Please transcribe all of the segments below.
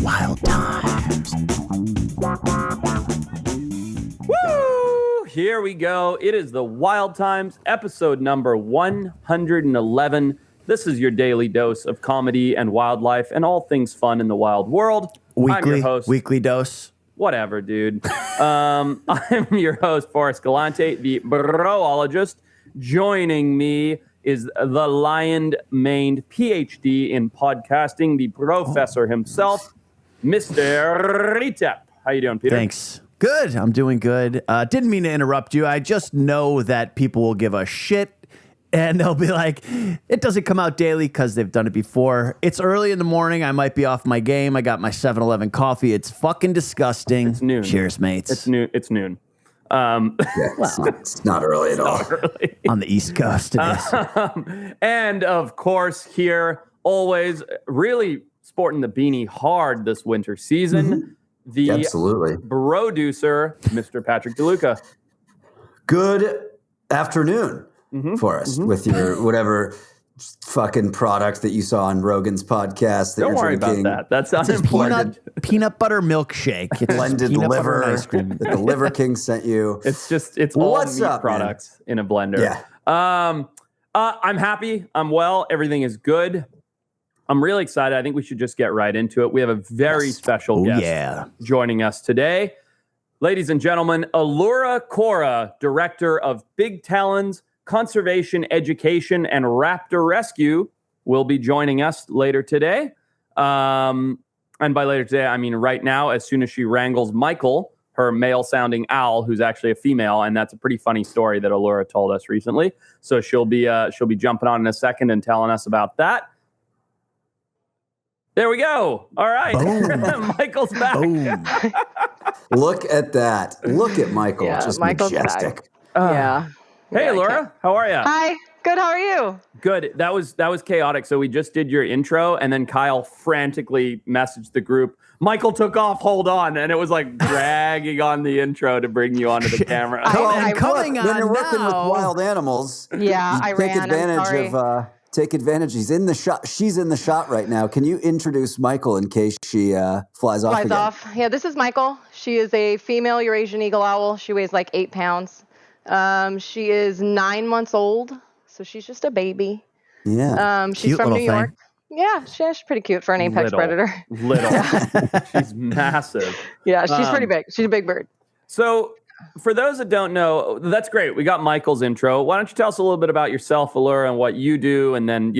Wild times. Woo! Here we go. It is the Wild Times, episode number 111. This is your daily dose of comedy and wildlife and all things fun in the wild world. I'm your host. Weekly dose. Whatever, dude. I'm your host, Forrest Galante, the broologist. Joining me is the lion-maned PhD in podcasting, the professor himself, Mr. Ritep. How you doing, Peter? Thanks. Good. I'm doing good. Didn't mean to interrupt you. I just know that people will give a shit and they'll be like, it doesn't come out daily because they've done it before. It's early in the morning. I might be off my game. I got my 7-Eleven coffee. It's fucking disgusting. It's noon. Cheers, mates. It's noon. Yeah, it's not early at all. On the East Coast, it is. And of course, here, always really sporting the beanie hard this winter season, the Absolutely. producer, Mr. Patrick DeLuca. Good afternoon, Forrest, with your whatever fucking product that you saw on Rogan's podcast that Don't you're worry drinking. about that. That's unimportant. Peanut butter milkship. It's Blended peanut butter liver and ice cream. that the Liver King sent you. It's all What's meat up, products in a blender. Yeah. I'm happy. I'm well. Everything is good. I'm really excited. I think we should just get right into it. We have a very special guest joining us today. Ladies and gentlemen, Alura Cora, director of Big Talons, Conservation Education, and Raptor Rescue, will be joining us later today. And by later today, I mean right now, as soon as she wrangles Michael, her male-sounding owl, who's actually a female, and that's a pretty funny story that Alura told us recently. So she'll be jumping on in a second and telling us about that. There we go. All right. Michael's back. Boom. Look at that. Look at Michael. Yeah, just Michael's majestic. Yeah. Hey, Yeah, I Alura. can't- How are you? Hi. Good. How are you? Good. That was chaotic. So we just did your intro, and then Kyle frantically messaged the group. Michael took off. Hold on, and it was like dragging on the intro to bring you onto the camera. Coming When on you're working with now. wild animals, Yeah, I take ran. I'm advantage sorry. of take advantage. He's in the shot. She's in the shot right now. Can you introduce Michael in case she flies off Flies again? off. Yeah, this is Michael. She is a female Eurasian eagle owl. She weighs like 8 pounds. She is 9 months old, so she's just a baby. Yeah. She's Cute from New little York. Yeah, she's pretty cute for an apex predator. Little. She's massive. Yeah, she's pretty big. She's a big bird. So for those that don't know, that's great. We got Michael's intro. Why don't you tell us a little bit about yourself, Alura, and what you do? And then,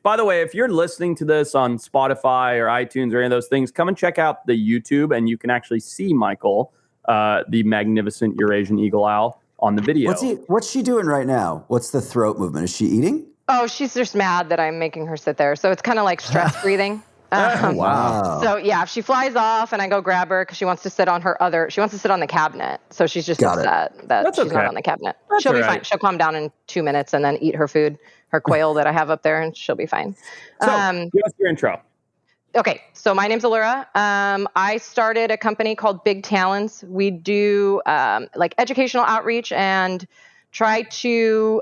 by the way, if you're listening to this on Spotify or iTunes or any of those things, come and check out the YouTube and you can actually see Michael, the magnificent Eurasian eagle owl, on the video. What's she doing right now? What's the throat movement? Is she eating? Oh, she's just mad that I'm making her sit there. So it's kind of like stress breathing. Wow. So yeah, if she flies off and I go grab her because she wants to sit on the cabinet. So she's just upset that That's she's okay. not on the cabinet. That's She'll be all right. fine. She'll calm down in 2 minutes and then eat her food, her quail that I have up there, and she'll be fine. So give us your intro. Okay, so my name's Alura. I started a company called Big Talons. We do like educational outreach and try to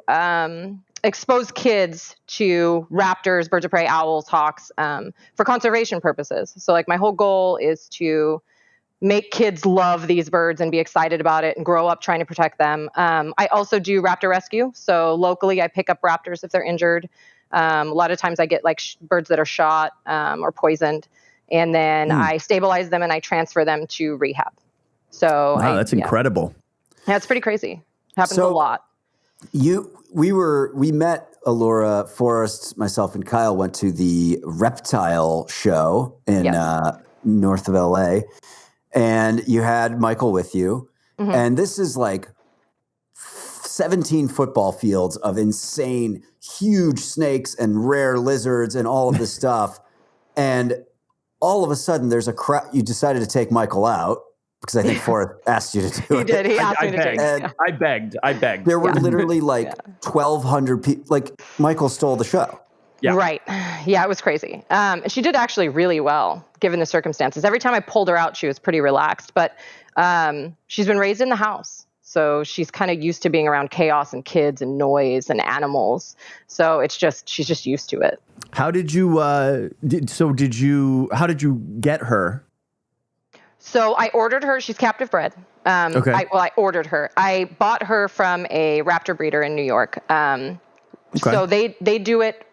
expose kids to raptors, birds of prey, owls, hawks for conservation purposes. So like my whole goal is to make kids love these birds and be excited about it and grow up trying to protect them. I also do raptor rescue. So locally I pick up raptors if they're injured. A lot of times I get like birds that are shot or poisoned, and then I stabilize them and I transfer them to rehab. So Wow, that's incredible. Yeah, it's pretty crazy. Happens a lot. We met Alura, Forrest, myself, and Kyle went to the reptile show in north of LA, and you had Michael with you, and this is like 17 football fields of insane, huge snakes and rare lizards and all of this stuff, and all of a sudden there's a crowd. You decided to take Michael out. Because I think Forrest asked you to do it. He did. He asked me to do it. I begged. There were literally like 1,200 people. Like, Michael stole the show. Yeah. Right. Yeah, it was crazy. And she did actually really well, given the circumstances. Every time I pulled her out, she was pretty relaxed. But she's been raised in the house. So she's kind of used to being around chaos and kids and noise and animals. So she's just used to it. How did you, how did you get her? So I ordered her. She's captive bred. Okay. I ordered her. I bought her from a Raptor breeder in New York. Okay. So they do it.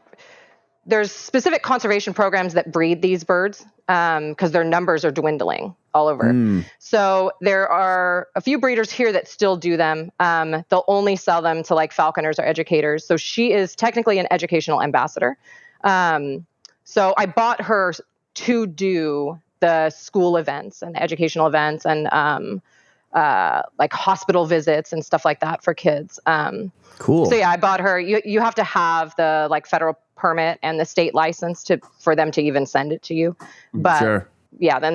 There's specific conservation programs that breed these birds because their numbers are dwindling all over. So there are a few breeders here that still do them. They'll only sell them to like falconers or educators. So she is technically an educational ambassador. So I bought her to do the school events and the educational events and like hospital visits and stuff like that for kids. Cool. So yeah, I bought her. You have to have the like federal permit and the state license for them to even send it to you. But yeah, then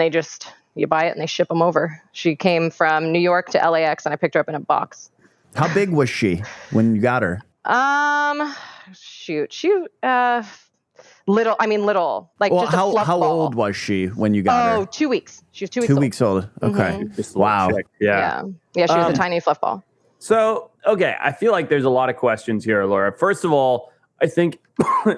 you buy it and they ship them over. She came from New York to LAX and I picked her up in a box. How big was she when you got her? She little, like just a fluff how ball. old was she when you got her? 2 weeks. She was 2 weeks 2 old. weeks old. Okay. Wow. Yeah, she was a tiny fluff ball. So, okay, I feel like there's a lot of questions here, Laura. First of all, I think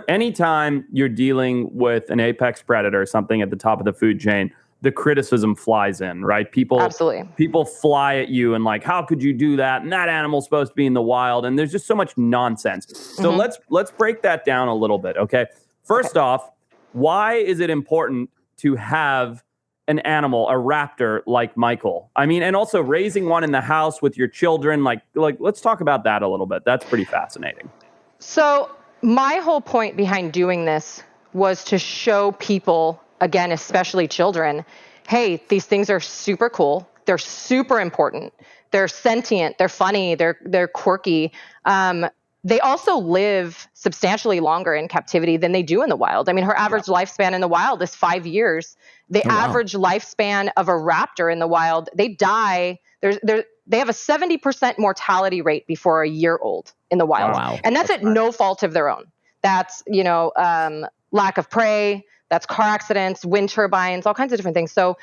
anytime you're dealing with an apex predator, something at the top of the food chain, the criticism flies in, right? Absolutely. People fly at you and like, how could you do that? And that animal's supposed to be in the wild. And there's just so much nonsense. So let's break that down a little bit, okay? First off, why is it important to have an animal, a raptor like Michael? I mean, and also raising one in the house with your children, like let's talk about that a little bit. That's pretty fascinating. So my whole point behind doing this was to show people, again, especially children, hey, these things are super cool. They're super important. They're sentient. They're funny. They're quirky. They also live substantially longer in captivity than they do in the wild. I mean, her average lifespan in the wild is 5 years. The average lifespan of a raptor in the wild, they die. They have a 70% mortality rate before a year old in the wild. Wow. And that's at no fault of their own. That's, lack of prey, that's car accidents, wind turbines, all kinds of different things. So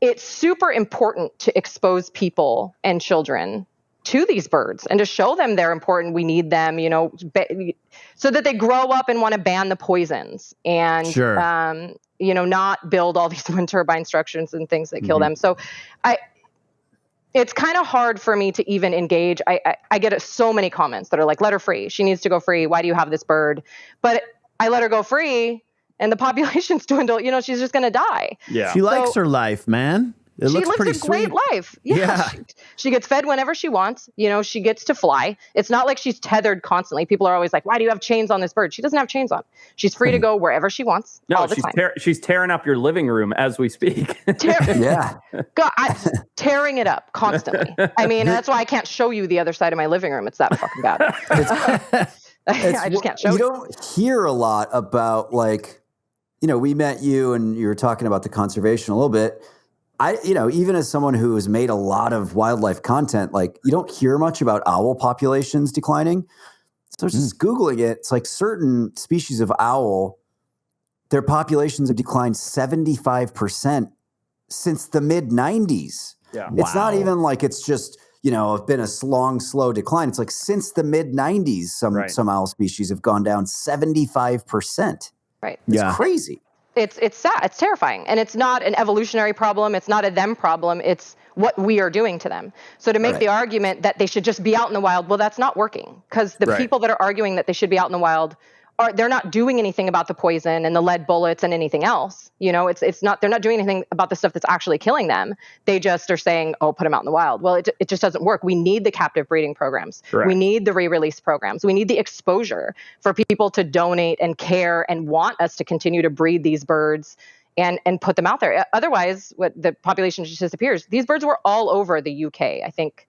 it's super important to expose people and children to these birds and to show them they're important. We need them, so that they grow up and want to ban the poisons and, not build all these wind turbine structures and things that kill them. So it's kind of hard for me to even engage. I get so many comments that are like, let her free. She needs to go free. Why do you have this bird? But I let her go free and the population's dwindle. She's just going to die. Yeah. She likes her life, man. It she looks lives pretty a great sweet. life. Yeah. She gets fed whenever she wants. She gets to fly. It's not like she's tethered constantly. People are always like, why do you have chains on this bird? She doesn't have chains on. She's free to go wherever she wants all the time. She's tearing up your living room as we speak. God, tearing it up constantly. I mean, that's why I can't show you the other side of my living room. It's that fucking bad. I just can't show you. You don't hear a lot about we met you and you were talking about the conservation a little bit. Even as someone who has made a lot of wildlife content, you don't hear much about owl populations declining. So just Googling it, it's like certain species of owl, their populations have declined 75% since the mid-90s. Yeah. It's not even like it's just, been a long, slow decline. It's like since the mid-90s, some owl species have gone down 75%. Right. It's crazy. It's sad. It's terrifying. And it's not an evolutionary problem. It's not a them problem. It's what we are doing to them. So to make the argument that they should just be out in the wild, well, that's not working because the people that are arguing that they should be out in the wild they're not doing anything about the poison and the lead bullets and anything else. It's not, they're not doing anything about the stuff that's actually killing them. They just are saying, oh, put them out in the wild. Well, it just doesn't work. We need the captive breeding programs. Correct. We need the re-release programs. We need the exposure for people to donate and care and want us to continue to breed these birds and put them out there. Otherwise, the population just disappears. These birds were all over the UK, I think,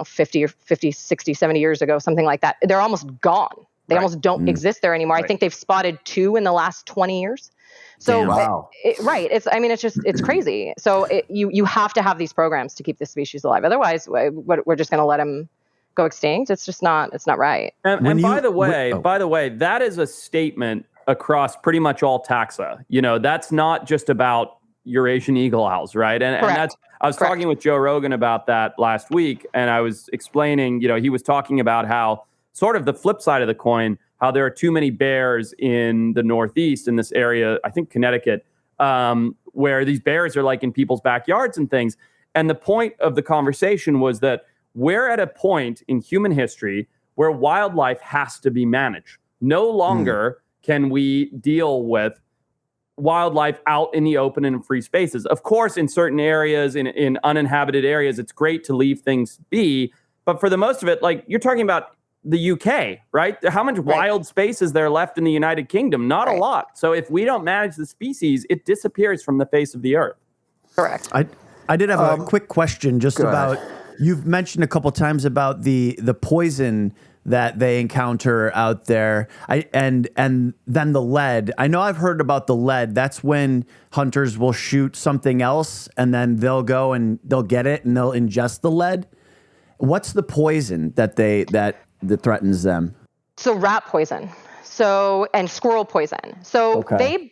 50, 60, 70 years ago, something like that. They're almost gone. They almost don't exist there anymore. I think they've spotted 2 in the last 20 years. So, it's crazy. So you have to have these programs to keep the species alive. Otherwise, we're just going to let them go extinct. It's just not, it's not right. And by the way, that is a statement across pretty much all taxa. That's not just about Eurasian eagle owls, right? And that's, I was talking with Joe Rogan about that last week, and I was explaining, he was talking about how sort of the flip side of the coin, how there are too many bears in the Northeast, in this area, I think Connecticut, where these bears are like in people's backyards and things. And the point of the conversation was that we're at a point in human history where wildlife has to be managed. No longer can we deal with wildlife out in the open and free spaces. Of course, in certain areas, in uninhabited areas, it's great to leave things be. But for the most of it, like you're talking about the UK, right? How much wild space is there left in the United Kingdom? Not a lot. So if we don't manage the species, it disappears from the face of the earth. Correct. I did have a quick question just about, you've mentioned a couple times about the poison that they encounter out there, and then the lead. I know I've heard about the lead. That's when hunters will shoot something else, and then they'll go and they'll get it and they'll ingest the lead. What's the poison that threatens them? So rat poison. And squirrel poison. So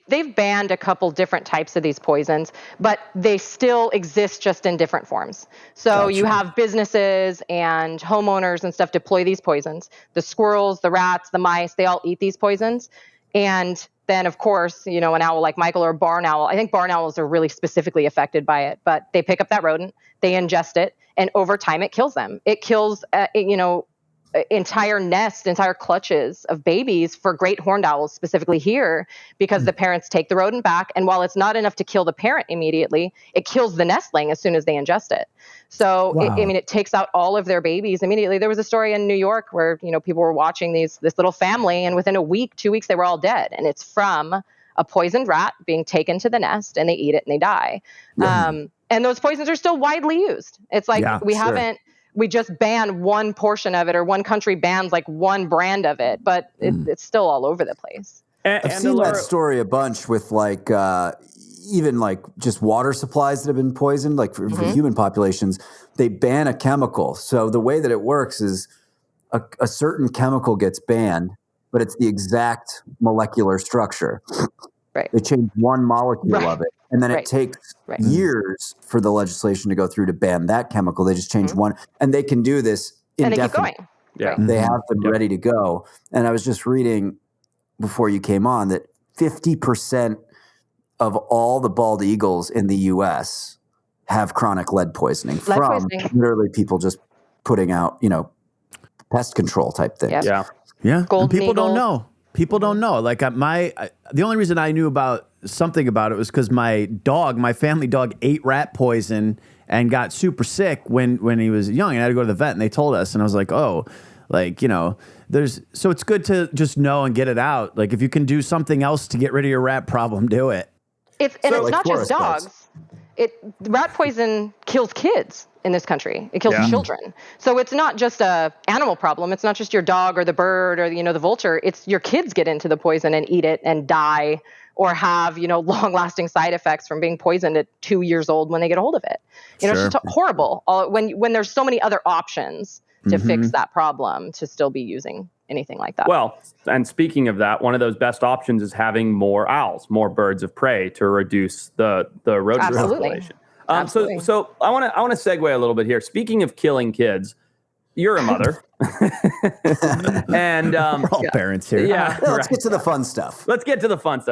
they've banned a couple different types of these poisons, but they still exist just in different forms. So you have businesses and homeowners and stuff deploy these poisons. The squirrels, the rats, the mice, they all eat these poisons. And then, of course, an owl like Michael or a barn owl, I think barn owls are really specifically affected by it, but they pick up that rodent, they ingest it, and over time it kills them. It kills, entire nests, entire clutches of babies for great horned owls, specifically here, because the parents take the rodent back. And while it's not enough to kill the parent immediately, it kills the nestling as soon as they ingest it. So, it takes out all of their babies immediately. There was a story in New York where, people were watching this little family, and within a week, 2 weeks, they were all dead. And it's from a poisoned rat being taken to the nest, and they eat it and they die. And those poisons are still widely used. It's like we just ban one portion of it, or one country bans like one brand of it, but it's still all over the place. I've seen that story a bunch with like even like just water supplies that have been poisoned, like for human populations. They ban a chemical. So the way that it works is a certain chemical gets banned, but it's the exact molecular structure. Right. They change one molecule of it, and then it takes years for the legislation to go through to ban that chemical. They just change one, and they can do this indefinitely. And they keep Yeah, going. they have them ready to go. And I was just reading before you came on that 50% of all the bald eagles in the U.S. have chronic lead poisoning from literally people just putting out, pest control type things. Yep. Yeah. Golden people don't eagles. know. People don't know. Like the only reason I knew about something about it was because my family dog, ate rat poison and got super sick when he was young, and I had to go to the vet, and they told us, and I was like, so it's good to just know and get it out. Like if you can do something else to get rid of your rat problem, do it. It's not just dogs. Rat poison kills kids in this country. It kills children. So it's not just a animal problem. It's not just your dog or the bird or the vulture. It's your kids get into the poison and eat it and die, or have long-lasting side effects from being poisoned at 2 years old when they get a hold of it. It's just horrible. When there's so many other options to fix that problem, to still be using anything like that. Well, and speaking of that, one of those best options is having more owls, more birds of prey, to reduce the rodent population. Absolutely. So I want to segue a little bit here. Speaking of killing kids, you're a mother, and we're all parents here. Yeah, let's get to the fun stuff.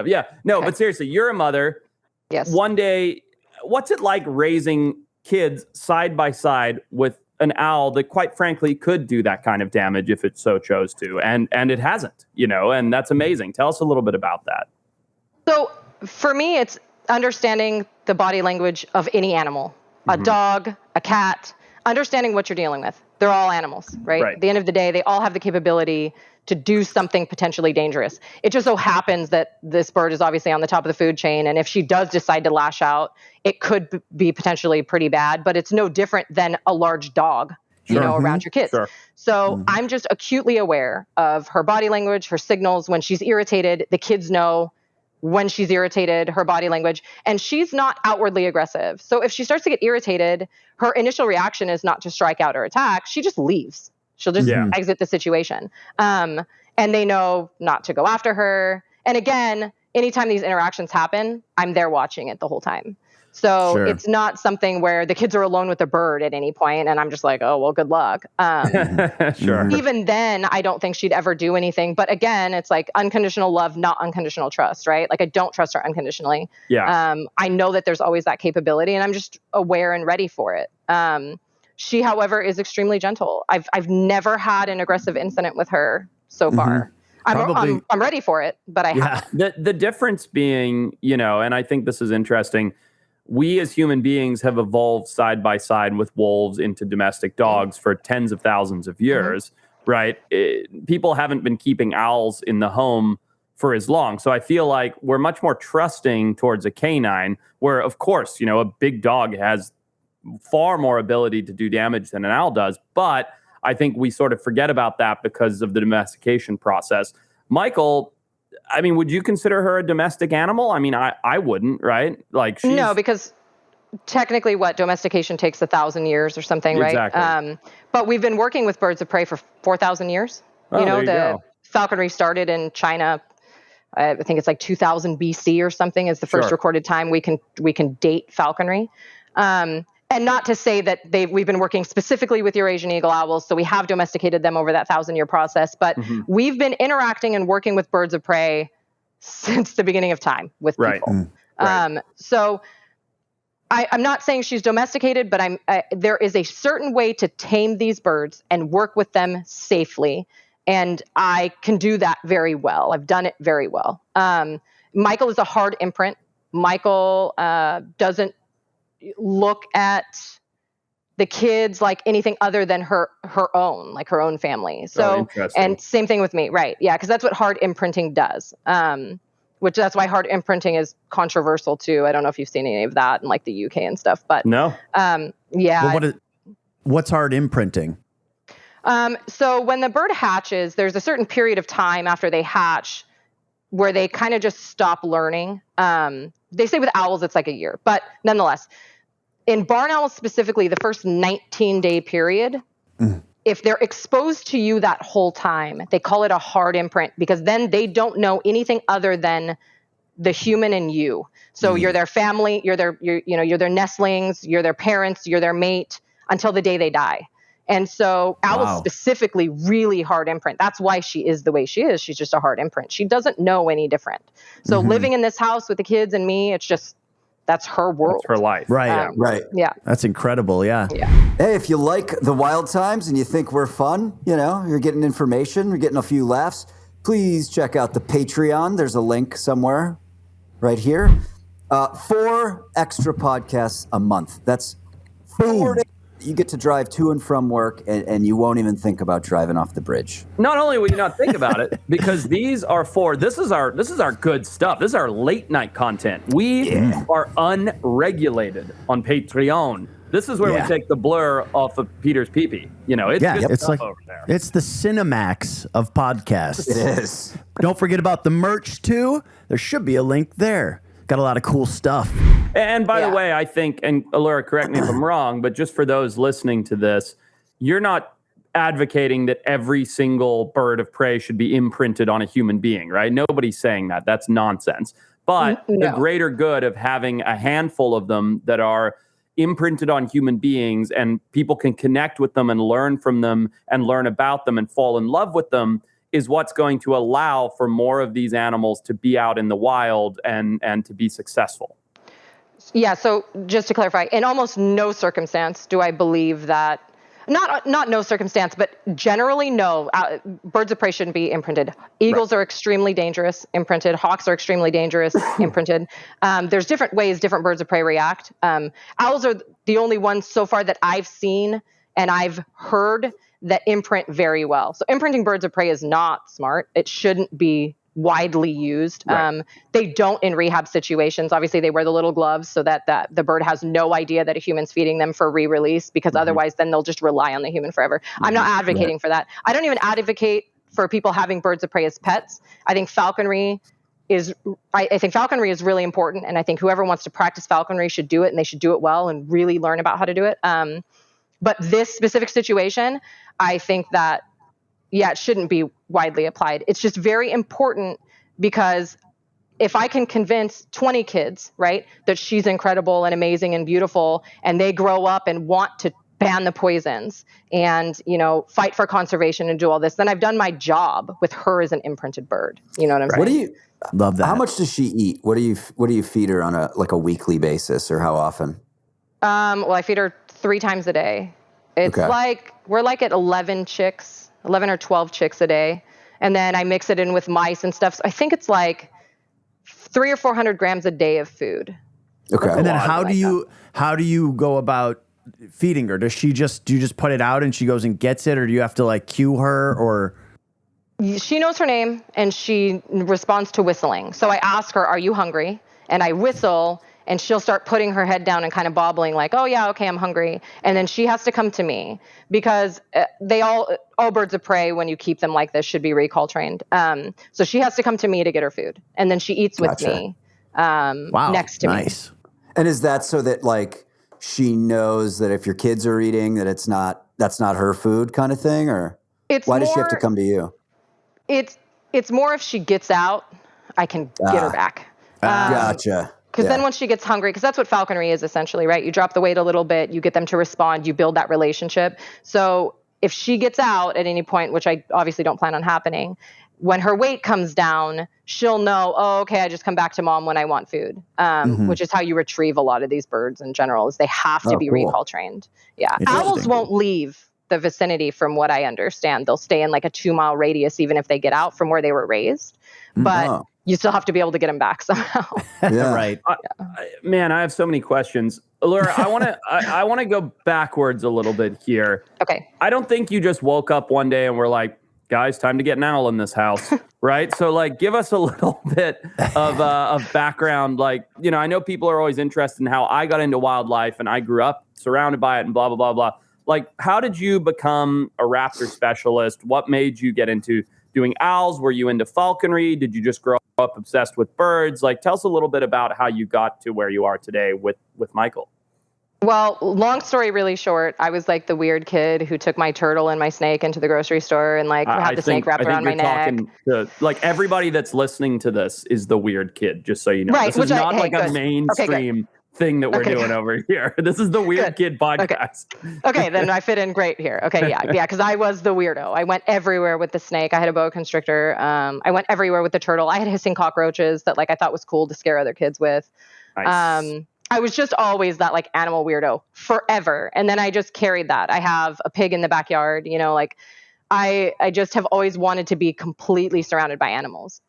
Yeah, no, but seriously, you're a mother. Yes. One day, what's it like raising kids side by side with an owl that, quite frankly, could do that kind of damage if it so chose to, and it hasn't, and that's amazing. Tell us a little bit about that. So for me, it's understanding the body language of any animal, a dog, a cat, understanding what you're dealing with. They're all animals, right? At the end of the day, they all have the capability to do something potentially dangerous. It just so happens that this bird is obviously on the top of the food chain, and if she does decide to lash out, it could be potentially pretty bad, but it's no different than a large dog, around your kids. Sure. So I'm just acutely aware of her body language, her signals. When she's irritated, the kids know when she's irritated, her body language, and she's not outwardly aggressive. So if she starts to get irritated, her initial reaction is not to strike out or attack. She just leaves. She'll just exit the situation. And they know not to go after her. And again, anytime these interactions happen, I'm there watching it the whole time. So Sure. it's not something where the kids are alone with the bird at any point, and I'm just like, oh, well, good luck. Sure. Even then, I don't think she'd ever do anything. But again, it's like unconditional love, not unconditional trust, right? Like I don't trust her unconditionally. Yeah. I know that there's always that capability, and I'm just aware and ready for it. She, however, is extremely gentle. I've never had an aggressive incident with her so far. I'm ready for it, but I haven't. The difference being, and I think this is interesting. We as human beings have evolved side by side with wolves into domestic dogs for tens of thousands of years, right? People haven't been keeping owls in the home for as long. So I feel like we're much more trusting towards a canine, where, of course, a big dog has far more ability to do damage than an owl does. But I think we sort of forget about that because of the domestication process. Michael, I mean, would you consider her a domestic animal? I mean, I wouldn't, right? Like no, because technically domestication takes 1,000 years or something, right? Exactly. But we've been working with birds of prey for 4,000 years. The falconry started in China. I think it's like 2000 BC or something is the first recorded time we can date falconry. And not to say that we've been working specifically with Eurasian eagle owls, so we have domesticated them over that 1,000-year process, but we've been interacting and working with birds of prey since the beginning of time with people. So I'm not saying she's domesticated, but there is a certain way to tame these birds and work with them safely, and I can do that very well. I've done it very well. Michael is a hard imprint. Michael doesn't look at the kids like anything other than her own, like her own family. So, and same thing with me, right? Yeah, because that's what hard imprinting does. Which that's why hard imprinting is controversial too. I don't know if you've seen any of that in like the UK and stuff, but no. Yeah. Well, what's hard imprinting? So when the bird hatches, there's a certain period of time after they hatch where they kind of just stop learning. They say with owls it's like a year, but nonetheless, in barn owls specifically, the first 19-day period, if they're exposed to you that whole time, they call it a hard imprint because then they don't know anything other than the human and you. So you're their family, you're their nestlings, you're their parents, you're their mate until the day they die. And so owls specifically really hard imprint. That's why she is the way she is. She's just a hard imprint. She doesn't know any different. So living in this house with the kids and me, it's just, that's her world. That's her life. Right. Right. Yeah. That's incredible. Yeah. Hey, if you like the Wild Times and you think we're fun, you're getting information, you're getting a few laughs, please check out the Patreon. There's a link somewhere right here. 4 extra podcasts a month. That's 4 days. You get to drive to and from work, and you won't even think about driving off the bridge. Not only will you not think about it, because these are this is our good stuff. This is our late night content. We are unregulated on Patreon. This is where we take the blur off of Peter's pee-pee. It's good stuff like, over there. It's the Cinemax of podcasts. It is. Don't forget about the merch too. There should be a link there. Got a lot of cool stuff. And by the way, I think, and Alura, correct me if I'm wrong, but just for those listening to this, you're not advocating that every single bird of prey should be imprinted on a human being, right? Nobody's saying that. That's nonsense. But the greater good of having a handful of them that are imprinted on human beings and people can connect with them and learn from them and learn about them and fall in love with them is what's going to allow for more of these animals to be out in the wild and to be successful. Yeah, so just to clarify, in almost no circumstance do I believe that, not no circumstance, but generally no, birds of prey shouldn't be imprinted. Eagles are extremely dangerous, imprinted. Hawks are extremely dangerous, imprinted. There's different ways different birds of prey react. Owls are the only ones so far that I've seen and I've heard that imprint very well. So imprinting birds of prey is not smart. It shouldn't be widely used. They don't in rehab situations. Obviously, they wear the little gloves so that the bird has no idea that a human's feeding them for re-release, because otherwise then they'll just rely on the human forever. I'm not advocating for that. I don't even advocate for people having birds of prey as pets. I think falconry is really important, and I think whoever wants to practice falconry should do it, and they should do it well and really learn about how to do it. But this specific situation, I think that, it shouldn't be widely applied. It's just very important because if I can convince 20 kids, right, that she's incredible and amazing and beautiful, and they grow up and want to ban the poisons and, fight for conservation and do all this, then I've done my job with her as an imprinted bird. You know what I'm saying? What do you Love that. How much does she eat? What do you feed her on a weekly basis, or how often? Well, I feed her 3 times a day. It's we're like at 11 or 12 chicks a day. And then I mix it in with mice and stuff. So I think it's like 300 or 400 grams a day of food. Okay. And then how do you go about feeding her? Do you just put it out and she goes and gets it, or do you have to like cue her, or? She knows her name and she responds to whistling. So I ask her, "Are you hungry?" And I whistle, and she'll start putting her head down and kind of bobbling like, "Oh yeah, okay, I'm hungry." And then she has to come to me because all birds of prey, when you keep them like this, should be recall trained. So she has to come to me to get her food, and then she eats with me next to me. Nice. And is that so that like she knows that if your kids are eating, that that's not her food kind of thing, or why does she have to come to you? It's more if she gets out, I can get her back. Gotcha. Because then once she gets hungry, because that's what falconry is essentially, right? You drop the weight a little bit, you get them to respond, you build that relationship. So if she gets out at any point, which I obviously don't plan on happening, when her weight comes down, she'll know, oh, okay, I just come back to mom when I want food, which is how you retrieve a lot of these birds in general, is they have to be recall trained. Yeah. Owls won't leave the vicinity from what I understand. They'll stay in like a 2-mile radius, even if they get out from where they were raised. But you still have to be able to get them back somehow. Yeah. Right. Man, I have so many questions. Alura, I want to go backwards a little bit here. Okay. I don't think you just woke up one day and were like, guys, time to get an owl in this house, right? So like, give us a little bit of background. Like, I know people are always interested in how I got into wildlife and I grew up surrounded by it and blah, blah, blah, blah. Like, how did you become a raptor specialist? What made you get into doing owls? Were you into falconry? Did you just grow up obsessed with birds? Like, tell us a little bit about how you got to where you are today with Michael. Well, long story really short, I was like the weird kid who took my turtle and my snake into the grocery store and like had the snake wrapped around my neck. Like everybody that's listening to this is the weird kid, just so you know. Right, this is not a mainstream thing that we're doing over here. This is the Weird Kid podcast. Okay, then I fit in great here. Okay, yeah, because I was the weirdo. I went everywhere with the snake. I had a boa constrictor. I went everywhere with the turtle. I had hissing cockroaches that like I thought was cool to scare other kids with. Nice. I was just always that like animal weirdo forever. And then I just carried that. I have a pig in the backyard, like I just have always wanted to be completely surrounded by animals.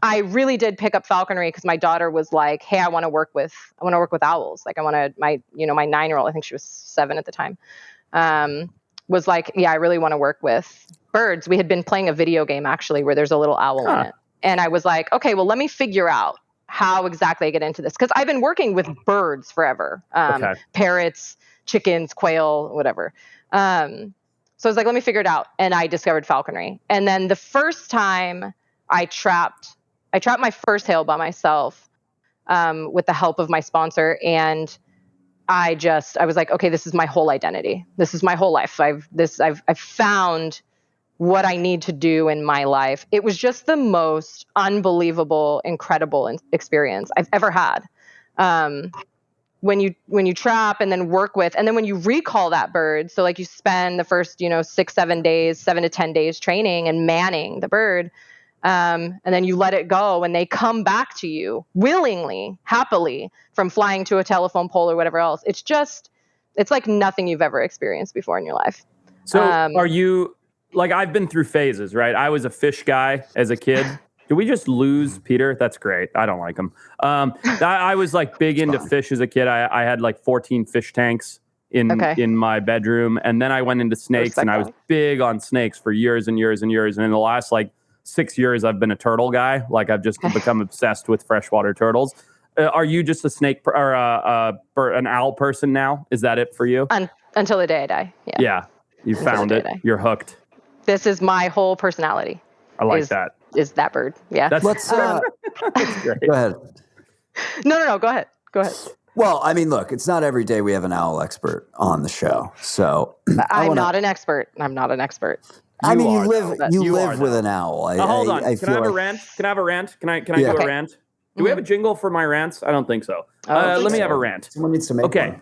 I really did pick up falconry because my daughter was like, "Hey, I want to work with owls. Like, I want to." My 9-year-old, I think she was 7 at the time, was like, "Yeah, I really want to work with birds." We had been playing a video game actually where there's a little owl in it, and I was like, "Okay, well, let me figure out how exactly I get into this because I've been working with birds forever, parrots, chickens, quail, whatever." So I was like, "Let me figure it out," and I discovered falconry. And then the first time I trapped my first hail by myself with the help of my sponsor. And I was like, okay, this is my whole identity. This is my whole life. I've found what I need to do in my life. It was just the most unbelievable, incredible experience I've ever had. When you trap and then work with, and then when you recall that bird, so like you spend the first, 7 to 10 days training and manning the bird. And then you let it go and they come back to you willingly, happily from flying to a telephone pole or whatever else. It's like nothing you've ever experienced before in your life. So are you like, I've been through phases, right? I was a fish guy as a kid. Did we just lose Peter? That's great. I don't like him. I was like big into fish as a kid. I had like 14 fish tanks in my bedroom. And then I went into snakes and I was big on snakes for years and years and years. And in the last like 6 years, I've been a turtle guy. Like I've just become obsessed with freshwater turtles. Are you just a snake or an owl person now? Is that it for you? Until the day I die. Yeah. You found it. You're hooked. This is my whole personality. I like that. Is that bird? Yeah. That's great. Go ahead. No. Go ahead. Well, I mean, look, it's not every day we have an owl expert on the show. So I'm not an expert. I mean, you are, live though. you are, live with though. an owl. Hold on. I Can I have a rant? Can I have a rant? Can I do a rant? Do we have a jingle for my rants? I don't think so. Let me have a rant. Someone needs to make one. Okay.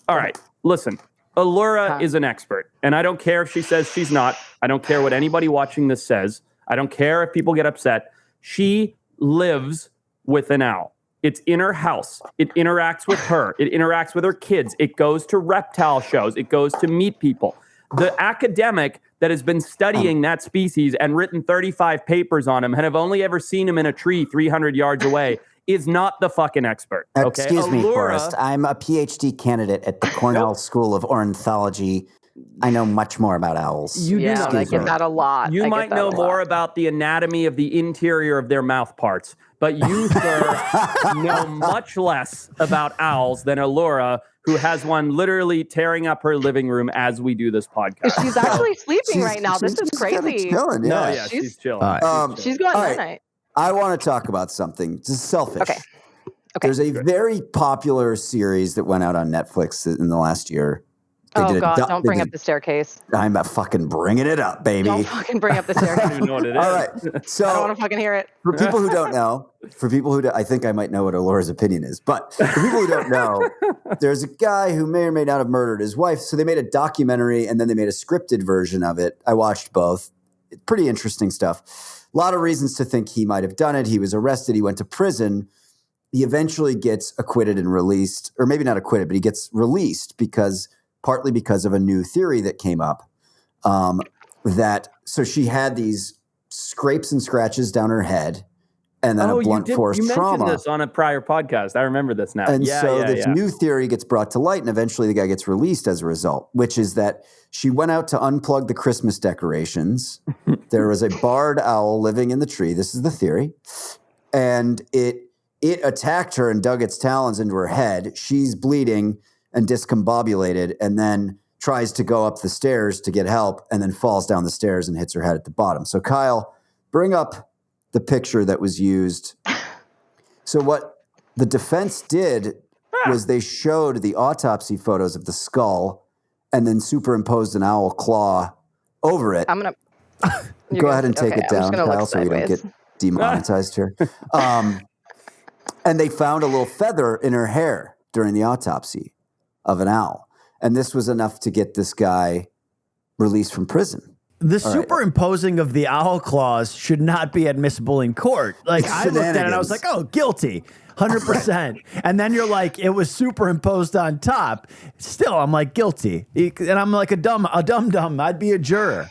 All right. Listen, Alura is an expert, and I don't care if she says she's not. I don't care what anybody watching this says. I don't care if people get upset. She lives with an owl. It's in her house. It interacts with her. It interacts with her kids. It goes to reptile shows. It goes to meet people. The academic that has been studying that species and written 35 papers on him and have only ever seen him in a tree 300 yards away is not the fucking expert. Okay? Excuse me, Alura, Forrest. I'm a PhD candidate at the Cornell School of Ornithology. I know much more about owls. You do know I get that a lot. You I get might that know a more lot. about the anatomy of the interior of their mouth parts, but you, sir, know much less about owls than Alura, who has one literally tearing up her living room as we do this podcast. She's actually sleeping right now. This is she's kinda crazy. chilling, No, yeah. yeah, she's chilling. All right. She's going All night right. night. I want to talk about something just selfish. Okay. There's a very popular series that went out on Netflix in the last year. Oh God! Don't bring up the staircase. I'm fucking bringing it up, baby. Don't fucking bring up the I don't staircase. even know what it is. All right. So I don't want to fucking hear it. for people who don't know, I think I might know what Alura's opinion is, but for people who don't know, there's a guy who may or may not have murdered his wife. So they made a documentary and then they made a scripted version of it. I watched both. Pretty interesting stuff. A lot of reasons to think he might have done it. He was arrested. He went to prison. He eventually gets acquitted and released, or maybe not acquitted, but he gets released partly because of a new theory that came up. So she had these scrapes and scratches down her head, and then a blunt force you trauma. mentioned this on a prior podcast. I remember this now. And this new theory gets brought to light, and eventually the guy gets released as a result, which is that she went out to unplug the Christmas decorations. There was a barred owl living in the tree. This is the theory. And it attacked her and dug its talons into her head. She's bleeding and discombobulated, and then tries to go up the stairs to get help, and then falls down the stairs and hits her head at the bottom. So Kyle, bring up the picture that was used. So what the defense did was they showed the autopsy photos of the skull and then superimposed an owl claw over it. I'm gonna Go ahead and take it down, Kyle, so we don't get demonetized here. And they found a little feather in her hair during the autopsy of an owl. And this was enough to get this guy released from prison. The superimposing of the owl claws should not be admissible in court. Like, I looked at it and I was like, oh, guilty, 100%. And then you're like, it was superimposed on top. Still, I'm like, guilty. And I'm like a dum-dum. I'd be a juror.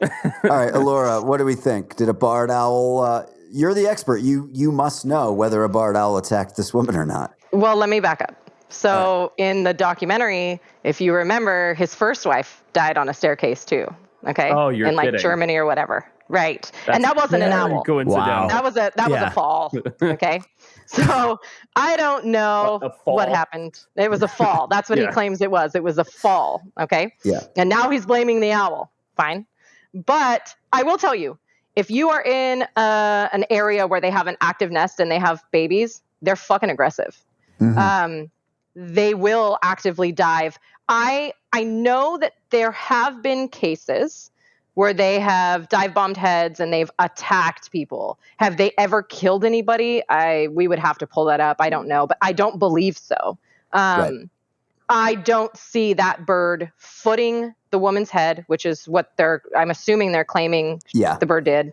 All right, Alura, what do we think? Did a barred owl... you're the expert. You must know whether a barred owl attacked this woman or not. Well, let me back up. So in the documentary, if you remember, his first wife died on a staircase too. Okay. Oh, you're in like kidding. Germany or whatever. Right. And that wasn't an owl. Coincidental. Wow. That was a fall. Okay. So I don't know what happened. It was a fall. That's what he claims it was. It was a fall. Okay. Yeah. And now he's blaming the owl. Fine. But I will tell you, if you are in an area where they have an active nest and they have babies, they're fucking aggressive. Mm-hmm. They will actively dive. I know that there have been cases where they have dive bombed heads and they've attacked people. Have they ever killed anybody? We would have to pull that up. I don't know, but I don't believe so. Right. I don't see that bird footing the woman's head, which is what I'm assuming they're claiming the bird did,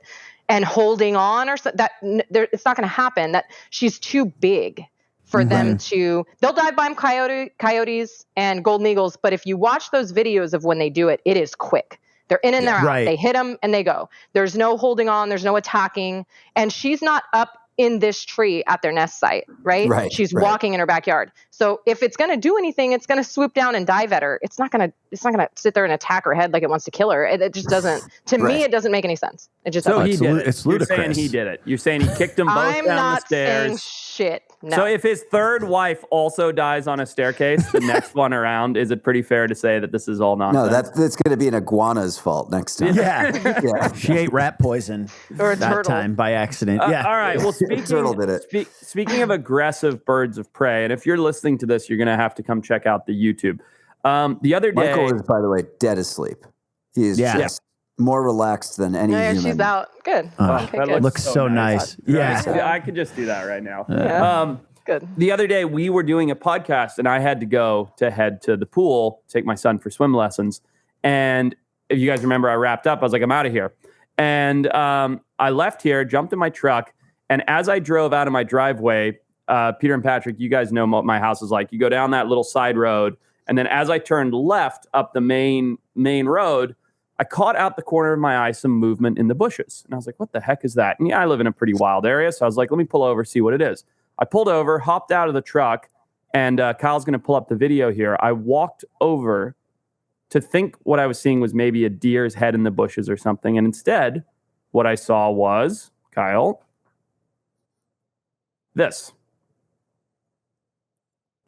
and holding on or so, that it's not going to happen. That she's too big for them to. They'll dive bomb coyotes and golden eagles, but if you watch those videos of when they do it, it is quick. They're in and they're out. They hit them and they go. There's no holding on. There's no attacking. And she's not up in this tree at their nest site, right? She's walking in her backyard. So if it's going to do anything, it's going to swoop down and dive at her. It's not going to sit there and attack her head like it wants to kill her. It just doesn't. To me, it doesn't make any sense. It just doesn't. He did it. It's ludicrous. You're saying he did it. You're saying he kicked them both I'm down not the stairs. saying shit. No. So if his third wife also dies on a staircase, the next one around, is it pretty fair to say that this is all nonsense? No, that's going to be an iguana's fault next time. Yeah. She ate rat poison or a that turtle. time by accident. All right. Well, turtle did it. Speaking of aggressive birds of prey, and if you're listening to this, you're going to have to come check out the YouTube. The other day, Michael is, by the way, dead asleep. He is just more relaxed than any Yeah, human. she's out. Good. Okay, that good. Looks so nice. Yeah, Yeah. I could just do that right now. Yeah. Good. The other day we were doing a podcast and I had to head to the pool, take my son for swim lessons. And if you guys remember, I wrapped up. I was like, I'm out of here. And I left here, jumped in my truck. And as I drove out of my driveway, Peter and Patrick, you guys know what my house is like. You go down that little side road. And then as I turned left up the main road, I caught out the corner of my eye some movement in the bushes. And I was like, what the heck is that? And yeah, I live in a pretty wild area. So I was like, let me pull over, see what it is. I pulled over, hopped out of the truck, and Kyle's going to pull up the video here. I walked over to think what I was seeing was maybe a deer's head in the bushes or something. And instead, what I saw was, Kyle, this.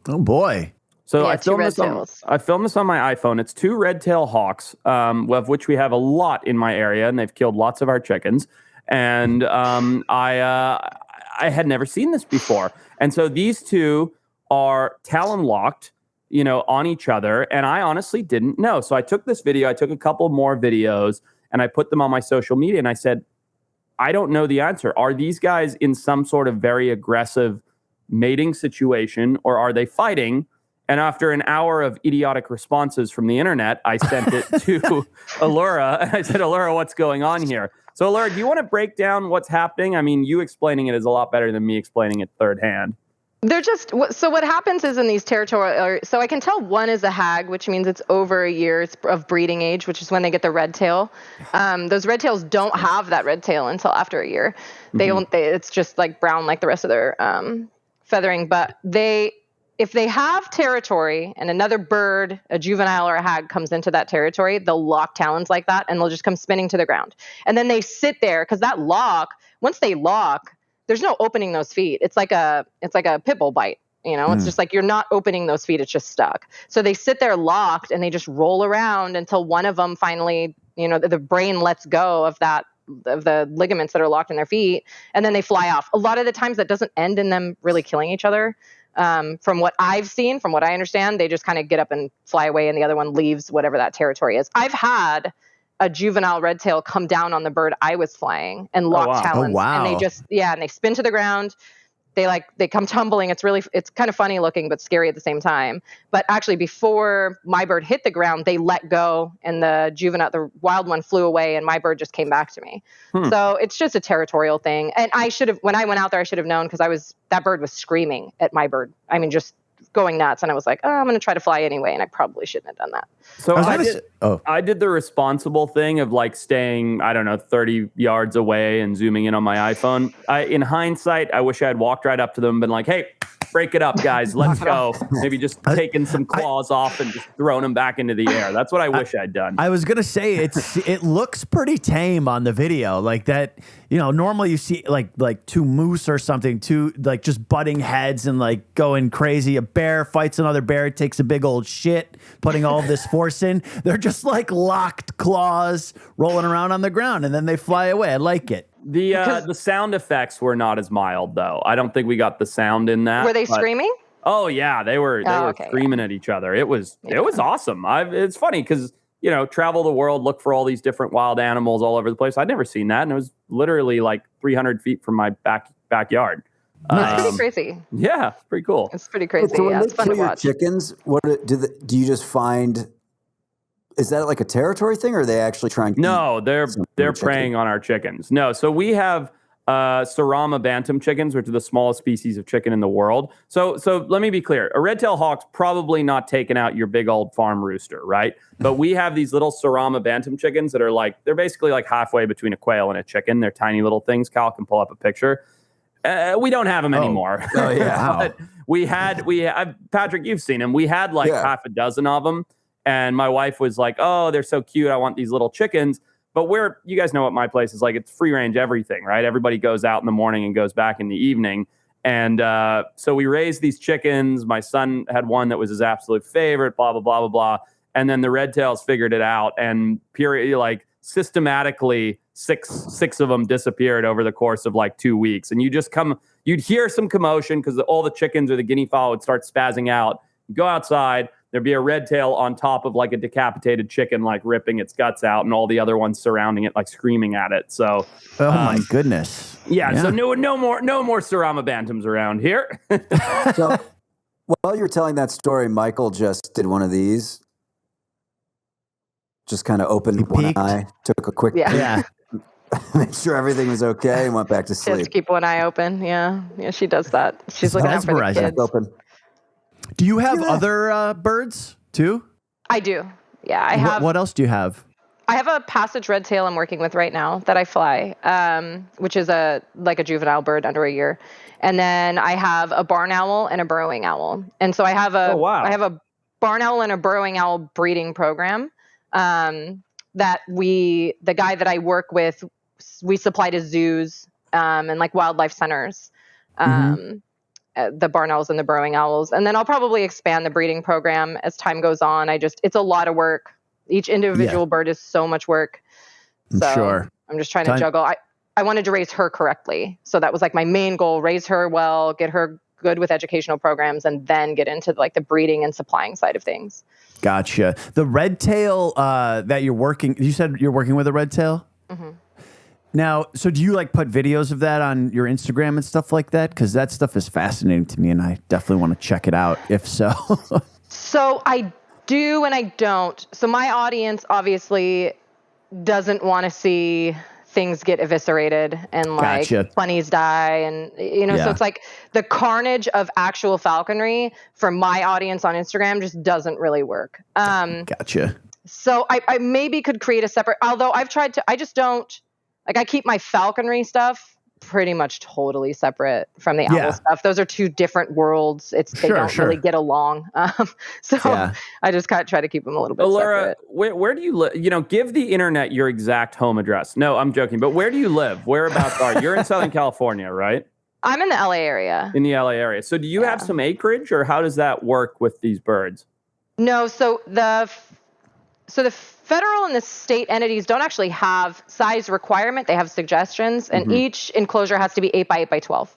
Oh, boy. So Yeah, I filmed this on my iPhone. It's 2 red-tailed hawks, of which we have a lot in my area, and they've killed lots of our chickens. And I had never seen this before. And so these two are Talon locked, on each other. And I honestly didn't know. So I took this video, I took a couple more videos, and I put them on my social media. And I said, I don't know the answer. Are these guys in some sort of very aggressive mating situation, or are they fighting? And after an hour of idiotic responses from the internet, I sent it to Alura. I said, Alura, what's going on here? So, Alura, do you want to break down what's happening? I mean, you explaining it is a lot better than me explaining it third hand. They're just, so what happens is in these territorial, so I can tell one is a hag, which means it's over a year of breeding age, which is when they get the red tail. Those red tails don't have that red tail until after a year. It's just like brown like the rest of their feathering. But if they have territory and another bird, a juvenile or a hag comes into that territory, they'll lock talons like that and they'll just come spinning to the ground. And then they sit there because that lock, once they lock, there's no opening those feet. It's like a pit bull bite. It's just like you're not opening those feet. It's just stuck. So they sit there locked and they just roll around until one of them finally, the brain lets go of the ligaments that are locked in their feet. And then they fly off. A lot of the times that doesn't end in them really killing each other. From what I've seen, from what I understand, they just kind of get up and fly away and the other one leaves whatever that territory is. I've had a juvenile red tail come down on the bird I was flying and lock talons. Oh, wow. And and they spin to the ground. They come tumbling. It's kind of funny looking, but scary at the same time. But actually before my bird hit the ground, they let go and the wild one flew away and my bird just came back to me. So it's just a territorial thing. And when I went out there, I should have known because that bird was screaming at my bird. I mean, just going nuts. And I was like, oh, I'm going to try to fly anyway. And I probably shouldn't have done that. So I did the responsible thing of like staying, 30 yards away and zooming in on my iPhone. In hindsight, I wish I had walked right up to them and been like, hey, break it up, guys. Let's go. Maybe just taking some claws off and just throwing them back into the air. That's what I wish I'd done. I was going to say it looks pretty tame on the video. Like that, normally you see like 2 moose or something, like just butting heads and like going crazy. A bear fights another bear, takes a big old shit, putting all of this force in. They're just like locked claws rolling around on the ground and then they fly away. I like it. The sound effects were not as mild though. I don't think we got the sound in that. Were they screaming? Oh yeah, they were screaming at each other. It was awesome. It's funny because travel the world, look for all these different wild animals all over the place. I'd never seen that, and it was literally like 300 feet from my backyard. It's pretty crazy. Yeah, it's pretty cool. It's pretty crazy. So It's fun to watch. Chickens, do you just find? Is that like a territory thing, or are they actually trying to? No, they're preying on our chickens. No, so we have Sarama bantam chickens, which are the smallest species of chicken in the world. So let me be clear: a red-tailed hawk's probably not taking out your big old farm rooster, right? But we have these little Sarama bantam chickens that are they're basically like halfway between a quail and a chicken. They're tiny little things. Kyle can pull up a picture. We don't have them anymore. Oh yeah. But we had Patrick, you've seen them. We had half a dozen of them. And my wife was like, oh, they're so cute. I want these little chickens. But you guys know what my place is like. It's free range everything, right? Everybody goes out in the morning and goes back in the evening. And so we raised these chickens. My son had one that was his absolute favorite, blah, blah, blah, blah, blah. And then the red tails figured it out. And systematically, six of them disappeared over the course of 2 weeks. And you'd hear some commotion because all the chickens or the guinea fowl would start spazzing out. You go outside. there'd be a red tail on top of like a decapitated chicken, like ripping its guts out, and all the other ones surrounding it, like screaming at it. So, oh my goodness. Yeah. So no more Sarama Bantams around here. So while you're telling that story, Michael just did one of these. Just kind of opened one eye, took a quick peek, made sure everything was okay, and went back to sleep. Just keep one eye open. Yeah, she does that. She's looking out for the kids. Open. Do you have other birds too? I do. Yeah, I have. What else do you have? I have a passage red tail I'm working with right now that I fly, which is a juvenile bird under a year. And then I have a barn owl and a burrowing owl. And so I have I have a barn owl and a burrowing owl breeding program that the guy that I work with, we supply to zoos and like wildlife centers. The barn owls and the burrowing owls. And then I'll probably expand the breeding program as time goes on. It's a lot of work. Each individual bird is so much work. So I'm just trying to juggle. I wanted to raise her correctly. So that was like my main goal, raise her well, get her good with educational programs, and then get into like the breeding and supplying side of things. Gotcha. The red tail that you're working, you said you're working with a red tail? Mm-hmm. Now, so do you like put videos of that on your Instagram and stuff like that? Because that stuff is fascinating to me, and I definitely want to check it out, if so. So I do and I don't. So my audience obviously doesn't want to see things get eviscerated and like bunnies die, and so it's like the carnage of actual falconry for my audience on Instagram just doesn't really work. Gotcha. So I maybe could create a separate, although I've tried to, I just don't, like I keep my falconry stuff pretty much totally separate from the owl stuff. Those are two different worlds. They don't really get along. So I just kind of try to keep them a little bit separate. Where do you live? Give the internet your exact home address. No, I'm joking. But where do you live? Whereabouts are you? You're in Southern California, right? I'm in the LA area. In the LA area. So do you have some acreage, or how does that work with these birds? No. So the federal and the state entities don't actually have size requirement. They have suggestions, and each enclosure has to be 8 by 8 by 12.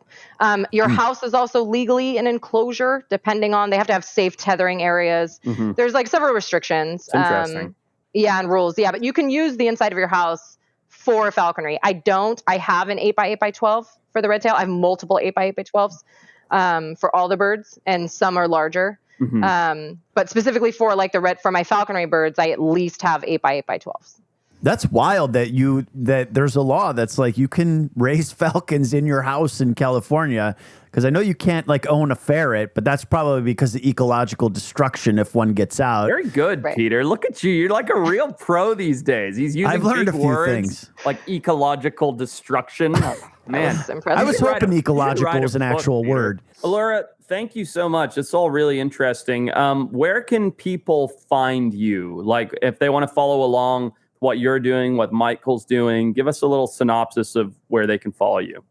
Your house is also legally an enclosure, depending on, they have to have safe tethering areas. There's like several restrictions. Interesting. And rules. Yeah, but you can use the inside of your house for falconry. I have an 8 by 8 by 12 for the red tail. I have multiple 8 by 8 by 12s for all the birds, and some are larger. But specifically for like for my falconry birds, I at least have 8 by 8 by 12s. That's wild that there's a law that's like you can raise falcons in your house in California, because I know you can't like own a ferret, but that's probably because of ecological destruction if one gets out. Very good, Peter. Look at you. You're like a real pro these days. He's using I've learned big a few words things. Like ecological destruction. Man, I was hoping ecological was an actual word. Alura, thank you so much. It's all really interesting. Where can people find you? Like if they want to follow along what you're doing, what Michael's doing, give us a little synopsis of where they can follow you.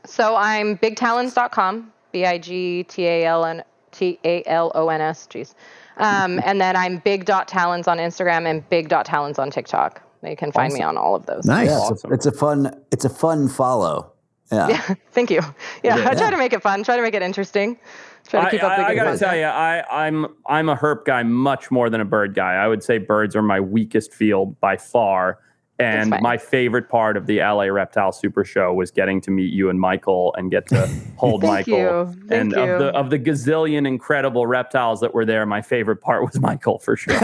So I'm bigtalons.com, BigTalons. Jeez. And then I'm big.talons on Instagram and big.talons on TikTok. They can find me on all of those. Nice. Yeah, awesome. It's a fun follow. Yeah. Thank you. I try to make it fun. Try to make it interesting. Try to keep up. I gotta tell you, I'm a herp guy much more than a bird guy. I would say birds are my weakest field by far. And my favorite part of the LA Reptile Super Show was getting to meet you and Michael and get to hold Michael. Thank you. Of the gazillion incredible reptiles that were there, my favorite part was Michael for sure.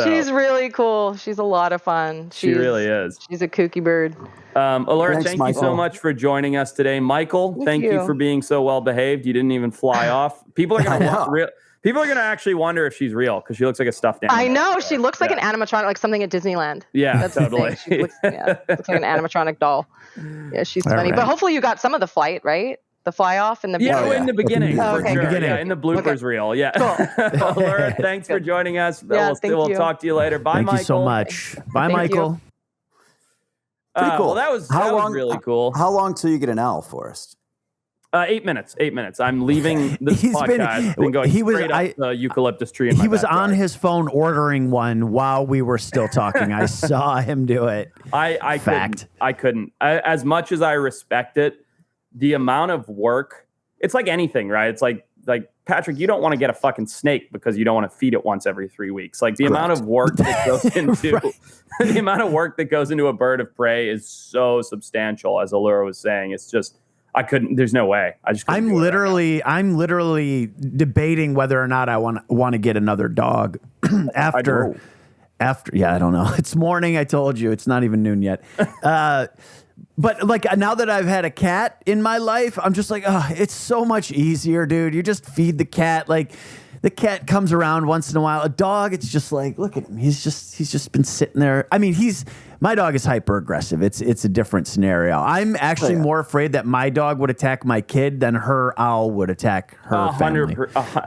She's really cool. She's a lot of fun. She really is. She's a kooky bird. Alura, thank you so much for joining us today. Michael, thank you for being so well behaved. You didn't even fly off. People are going to actually wonder if she's real because she looks like a stuffed animal. I know. She looks like an animatronic, like something at Disneyland. Yeah, that's totally. She looks like an animatronic doll. Yeah, she's funny. Right. But hopefully you got some of the flight, right? The fly off in the beginning. In the beginning. For sure. Beginning. Yeah, in the bloopers reel. Yeah. Cool. Alura, thanks for joining us. Yeah, we'll talk to you later. Bye, Michael. Thank you so much. Bye, Michael. Pretty cool. Well, that was really cool. How long till you get an owl, Forrest? 8 minutes. 8 minutes. I'm leaving this podcast. Been going straight up the eucalyptus tree. He was on his phone ordering one while we were still talking. I saw him do it. I couldn't. As much as I respect it, the amount of work. It's like anything, right? It's like like, Patrick, you don't want to get a fucking snake because you don't want to feed it once every 3 weeks. Like the amount of work that goes into the amount of work that goes into a bird of prey is so substantial. As Alura was saying, it's just, there's no way. I'm literally debating whether or not I want to get another dog after, I don't know. It's morning. I told you it's not even noon yet. But like now that I've had a cat in my life, I'm just like, oh, it's so much easier, dude. You just feed the cat. Like the cat comes around once in a while. A dog, it's just like, look at him. He's just been sitting there. I mean, my dog is hyper aggressive. It's a different scenario. I'm actually more afraid that my dog would attack my kid than her owl would attack her family.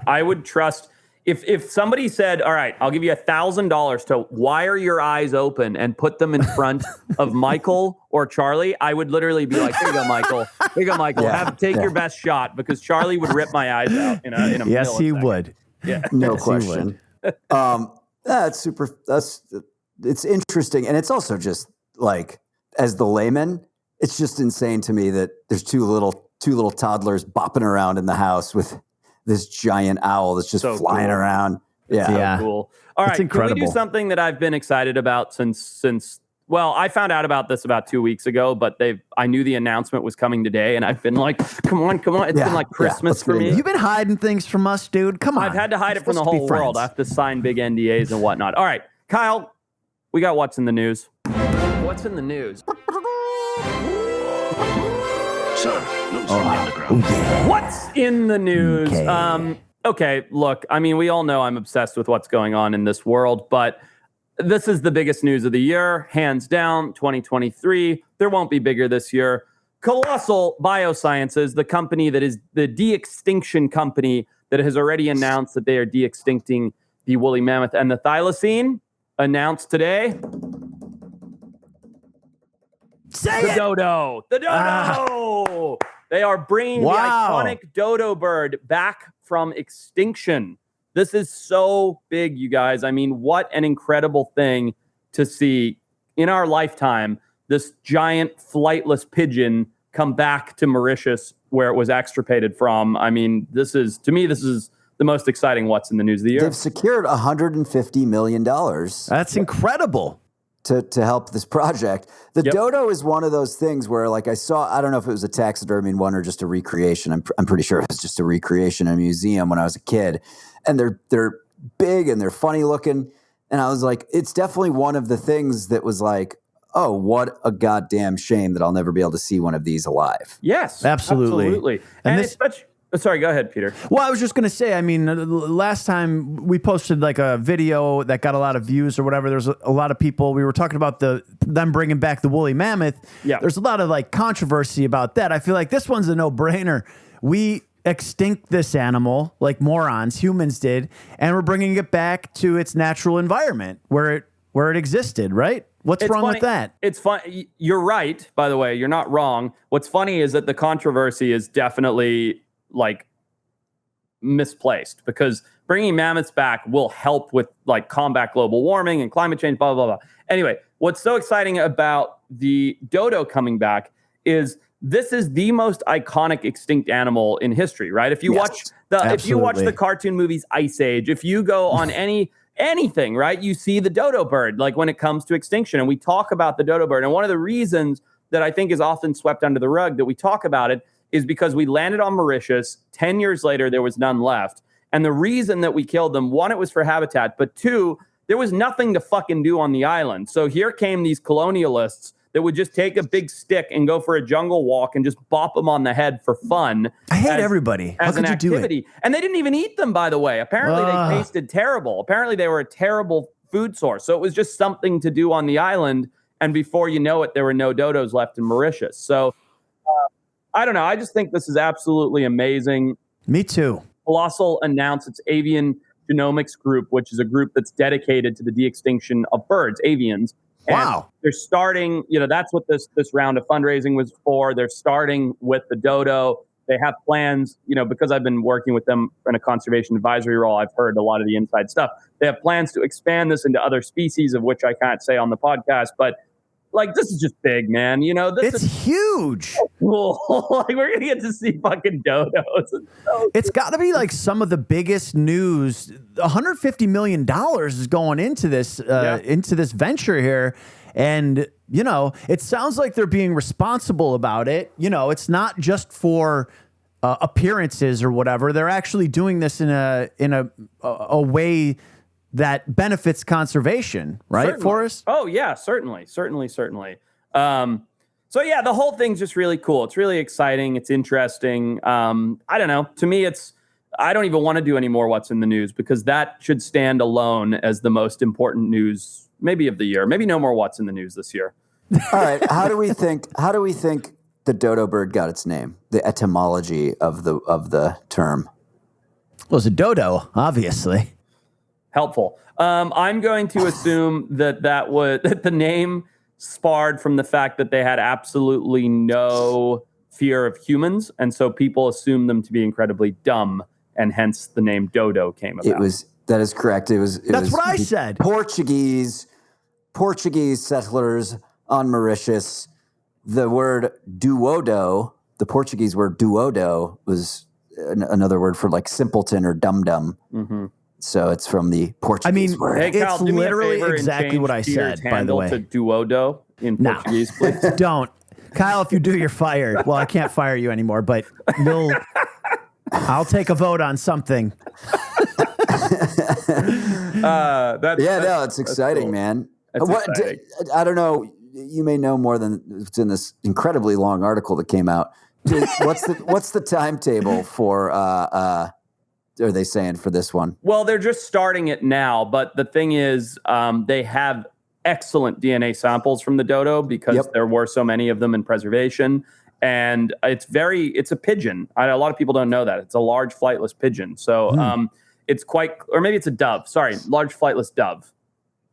I would trust. If somebody said, all right, I'll give you $1,000 to wire your eyes open and put them in front of Michael or Charlie, I would literally be like, here you go, Michael. Here you go, Michael. Take your best shot, because Charlie would rip my eyes out in a Yes, millisecond. he would. Yeah. No question. It's interesting. And it's also just like, as the layman, it's just insane to me that there's two little toddlers bopping around in the house with this giant owl that's just flying around. Yeah. So cool. All right. Incredible. Can we do something that I've been excited about since I found out about this about 2 weeks ago, but I knew the announcement was coming today, and I've been like, come on. It's been like Christmas for me. You've been hiding things from us, dude. Come on. I've had to hide it from the whole world. I have to sign big NDAs and whatnot. All right, Kyle, we got what's in the news. What's in the news? What's in the news? Okay, look, I mean, we all know I'm obsessed with what's going on in this world, but this is the biggest news of the year, hands down, 2023. There won't be bigger this year. Colossal Biosciences, the company that is the de-extinction company that has already announced that they are de-extincting the woolly mammoth and the thylacine, announced today the Dodo. The Dodo! They are bringing the iconic dodo bird back from extinction. This is so big, you guys. I mean, what an incredible thing to see in our lifetime, this giant flightless pigeon come back to Mauritius where it was extirpated from. I mean, this is the most exciting what's in the news of the year. They've secured $150 million. That's incredible. To help this project. The dodo is one of those things where, like, I don't know if it was a taxidermy one or just a recreation. I'm pretty sure it was just a recreation in a museum when I was a kid. And they're big and they're funny looking. And I was like, it's definitely one of the things that was like, oh, what a goddamn shame that I'll never be able to see one of these alive. Yes, absolutely. And especially, sorry, go ahead, Peter. Well, I was just going to say, I mean, last time we posted like a video that got a lot of views or whatever. There's a lot of people. We were talking about them bringing back the woolly mammoth. Yeah. There's a lot of like controversy about that. I feel like this one's a no-brainer. We extinct this animal like morons, humans did, and we're bringing it back to its natural environment where it existed, right? What's wrong with that? It's fun. You're right, by the way. You're not wrong. What's funny is that the controversy is definitely like misplaced, because bringing mammoths back will help with like combat global warming and climate change, blah, blah, blah. Anyway, what's so exciting about the dodo coming back is this is the most iconic extinct animal in history, right? If you watch the cartoon movies Ice Age, if you go on anything, right, you see the dodo bird, like when it comes to extinction, and we talk about the dodo bird. And one of the reasons that I think is often swept under the rug that we talk about it is because we landed on Mauritius. 10 years later, there was none left. And the reason that we killed them, one, it was for habitat, but two, there was nothing to fucking do on the island. So here came these colonialists that would just take a big stick and go for a jungle walk and just bop them on the head for fun. I hate everybody. How could you do it? And they didn't even eat them, by the way. Apparently they tasted terrible. Apparently they were a terrible food source. So it was just something to do on the island. And before you know it, there were no dodos left in Mauritius. So I don't know. I just think this is absolutely amazing. Me too. Colossal announced its avian genomics group, which is a group that's dedicated to the de-extinction of birds, avians. And wow. They're starting, that's what this round of fundraising was for. They're starting with the dodo. They have plans, because I've been working with them in a conservation advisory role, I've heard a lot of the inside stuff. They have plans to expand this into other species, of which I can't say on the podcast, but Like, this is just big, man. You know, this It's is huge. cool. Like, we're gonna get to see fucking dodos. It's got to be like some of the biggest news. $150 million is going into this venture here, and you know, it sounds like they're being responsible about it. You know, it's not just for appearances or whatever. They're actually doing this in a way that benefits conservation, right, Certainly. Forrest? Oh yeah, certainly. So yeah, the whole thing's just really cool. It's really exciting. It's interesting. I don't know. To me, I don't even want to do any more what's in the news, because that should stand alone as the most important news, maybe of the year. Maybe no more what's in the news this year. All right. How do we think the dodo bird got its name? The etymology of the term. Well, it's a dodo, obviously. Helpful. I'm going to assume that the name sparred from the fact that they had absolutely no fear of humans, and so people assumed them to be incredibly dumb, and hence the name Dodo came about. That is correct. That's what I said. Portuguese settlers on Mauritius. The word duodo, the Portuguese word duodo, was another word for like simpleton or dum-dum. Mm-hmm. So it's from the Portuguese word. Hey, Kyle, it's do me a literally favor exactly and what I change Peter's said, by the handle way. to duodo in Portuguese, please. Don't. Kyle, if you do, you're fired. Well, I can't fire you anymore, but I'll take a vote on something. It's exciting, cool. man. That's exciting. I don't know. You may know more than what's in this incredibly long article that came out. What's the timetable for? Are they saying for this one? Well, they're just starting it now, but the thing is, they have excellent DNA samples from the dodo because there were so many of them in preservation. And it's a pigeon. A lot of people don't know that. It's a large flightless pigeon. So it's or maybe it's a dove. Sorry, large flightless dove.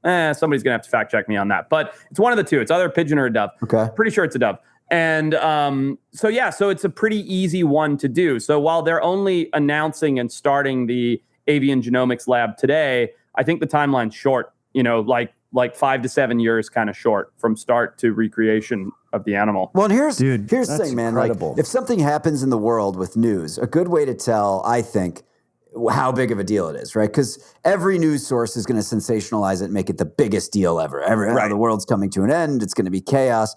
Somebody's going to have to fact check me on that. But it's one of the two. It's either a pigeon or a dove. Okay. Pretty sure it's a dove. And so it's a pretty easy one to do. So while they're only announcing and starting the avian genomics lab today, I think the timeline's short, like 5 to 7 years kind of short from start to recreation of the animal. Well, and here's the thing, man. Incredible. Like, if something happens in the world with news, a good way to tell, I think, how big of a deal it is, right? Because every news source is going to sensationalize it and make it the biggest deal ever. The world's coming to an end. It's going to be chaos.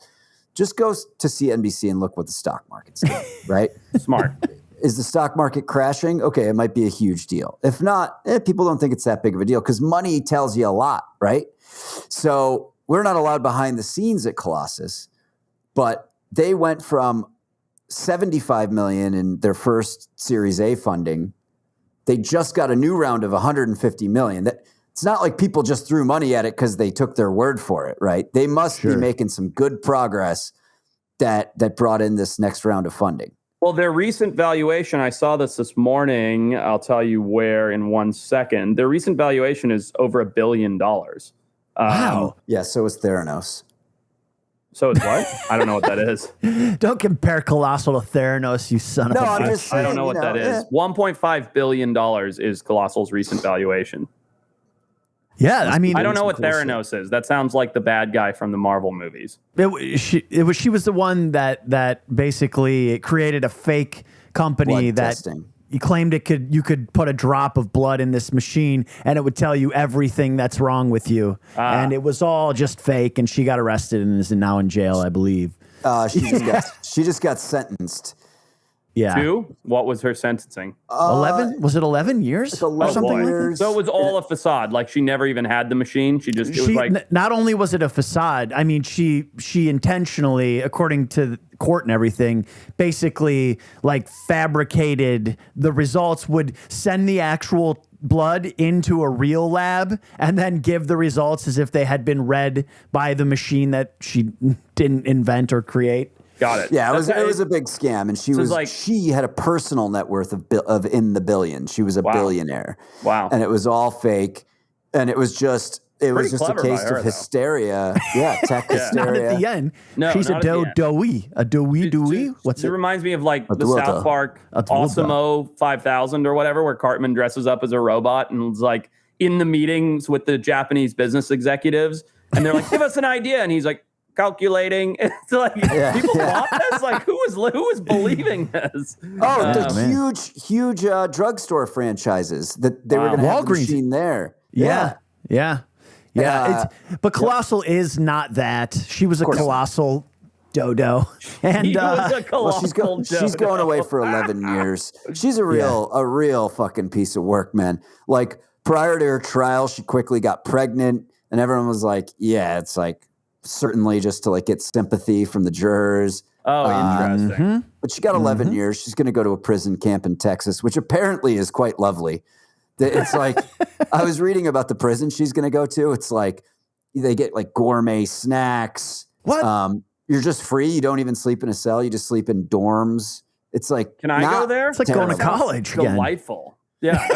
Just go to CNBC and look what the stock market's doing, right? Smart. Is the stock market crashing? Okay, it might be a huge deal. If not, people don't think it's that big of a deal because money tells you a lot, right? So we're not allowed behind the scenes at Colossus, but they went from $75 million in their first Series A funding. They just got a new round of $150 million. It's not like people just threw money at it because they took their word for it, right? They must be making some good progress that brought in this next round of funding. Well, their recent valuation, I saw this morning. I'll tell you where in 1 second. Their recent valuation is over $1 billion. Wow. Yeah, so is Theranos. So it's what? I don't know what that is. Don't compare Colossal to Theranos, you son of a I'm bitch. just saying, I don't know what that is. $1.5 billion is Colossal's recent valuation. Yeah, I mean, I don't know what Theranos is. That sounds like the bad guy from the Marvel movies. She was the one that basically created a fake company Blood that testing. you claimed you could put a drop of blood in this machine and it would tell you everything that's wrong with you. And it was all just fake, and she got arrested and is now in jail, I believe. She just got sentenced. Yeah. 2? What was her sentencing? 11? Was it 11 years? Or something like that? So it was all a facade. Like, she never even had the machine. Not only was it a facade, I mean, she intentionally, according to the court and everything, basically like fabricated the results, would send the actual blood into a real lab and then give the results as if they had been read by the machine that she didn't invent or create. Got it. Yeah, it was a big scam, and she had a personal net worth of in the billions. She was a billionaire. Wow. And it was all fake, and it was just a case of hysteria. Yeah, tech hysteria. Not at the end. No, she's a doughy. What's it? It reminds me of like the South Park Awesome 5000 or whatever, where Cartman dresses up as a robot and is like in the meetings with the Japanese business executives, and they're like, "Give us an idea," and he's like, calculating. It's like people want this. Like who is believing this? Oh, the huge drugstore franchises that they were going to have the machine there. Yeah. But Colossal is not that. She was a colossal Dodo, and He was a colossal she's going away for 11 years. She's a real fucking piece of work, man. Like prior to her trial, she quickly got pregnant, and everyone was like, "Yeah, it's like certainly just to like get sympathy from the jurors." Oh, interesting. But she got 11 years. She's going to go to a prison camp in Texas, which apparently is quite lovely. It's like I was reading about the prison she's going to go to. It's like they get like gourmet snacks. What? You're just free. You don't even sleep in a cell. You just sleep in dorms. It's like, can I go there? It's like going to college again. Delightful. Yeah.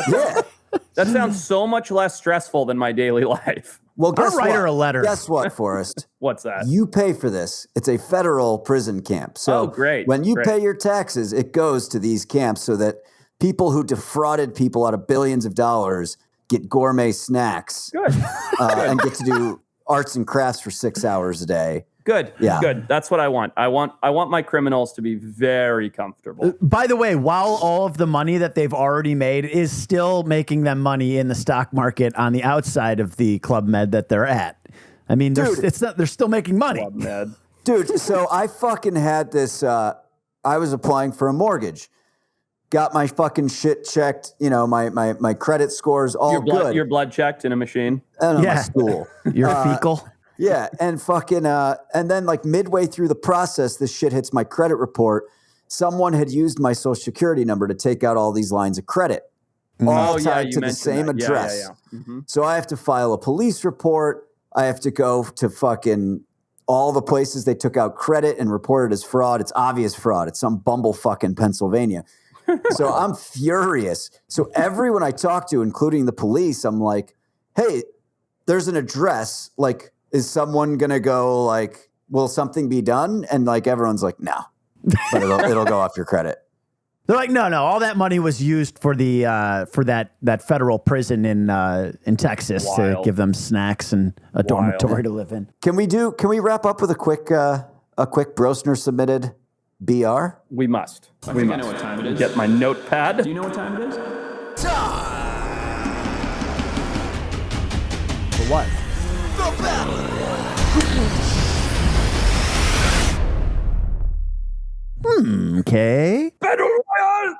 That sounds so much less stressful than my daily life. Well, I'll write her a letter. Guess what, Forrest? What's that? You pay for this. It's a federal prison camp. So great. When you pay your taxes, it goes to these camps so that people who defrauded people out of billions of dollars get gourmet snacks. Good. And get to do arts and crafts for 6 hours a day. Good. Yeah. Good. That's what I want. I want my criminals to be very comfortable. By the way, while all of the money that they've already made is still making them money in the stock market on the outside of the Club Med that they're at. I mean, they're still making money. Club Med. Dude, so I fucking had this, I was applying for a mortgage. Got my fucking shit checked, my credit scores all good. Your blood checked in a machine? My stool. Your fecal? Yeah, and fucking, and then like midway through the process, this shit hits my credit report. Someone had used my social security number to take out all these lines of credit, all tied to the same address. Yeah. Mm-hmm. So I have to file a police report. I have to go to fucking all the places they took out credit and reported as fraud. It's obvious fraud. It's some bumblefuck in Pennsylvania. So I'm furious. So everyone I talk to, including the police, I'm like, hey, there's an address, like, is someone going to go like, will something be done? And like, everyone's like, no, but it'll go off your credit. They're like, no, all that money was used for the for that federal prison in Texas to give them snacks and a dormitory to live in. Can we wrap up with a quick Brostener submitted BR? We must. I know what time it is. Get my notepad. Do you know what time it is? For what? Okay. Battle Royale.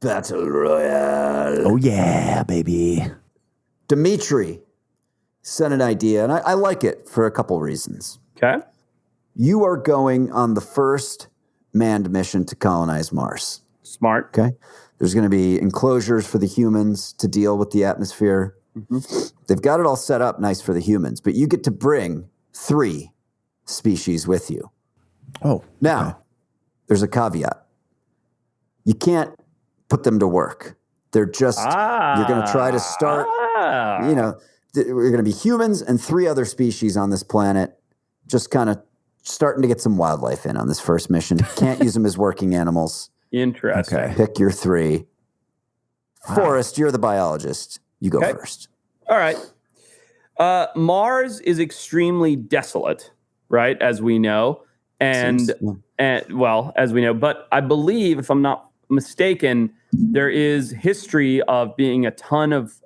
Battle Royale. Oh yeah, baby. Dimitri sent an idea, and I like it for a couple reasons. Okay. You are going on the first manned mission to colonize Mars. Smart. Okay. There's going to be enclosures for the humans to deal with the atmosphere. Mm-hmm. They've got it all set up nice for the humans, but you get to bring 3 species with you. Oh. Now, there's a caveat. You can't put them to work. They're just, you're going to try to start, we're going to be humans and 3 other species on this planet, just kind of starting to get some wildlife in on this first mission. Can't use them as working animals. Interesting. Okay. Pick your 3. Wow. Forrest, you're the biologist. You go first. All right. Mars is extremely desolate, right? As we know. And as we know, but I believe, if I'm not mistaken, there is history of being a ton of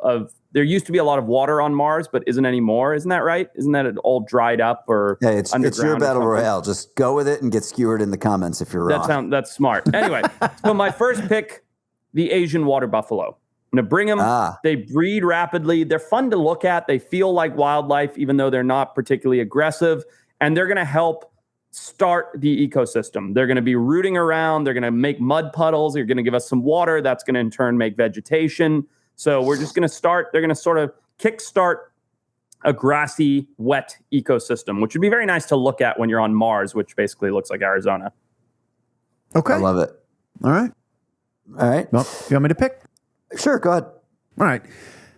there used to be a lot of water on Mars, but isn't anymore. Isn't that right? Isn't that all dried up or it's your battle royale. Just go with it and get skewered in the comments if you're wrong. That's smart. Anyway, so my first pick, the Asian water buffalo. I'm going to bring them. They breed rapidly. They're fun to look at. They feel like wildlife, even though they're not particularly aggressive. And they're going to help start the ecosystem. They're going to be rooting around. They're going to make mud puddles. They're going to give us some water. That's going to in turn make vegetation. So we're just going to start. They're going to sort of kickstart a grassy, wet ecosystem, which would be very nice to look at when you're on Mars, which basically looks like Arizona. Okay. I love it. All right. Well, you want me to pick? Sure, go ahead. All right.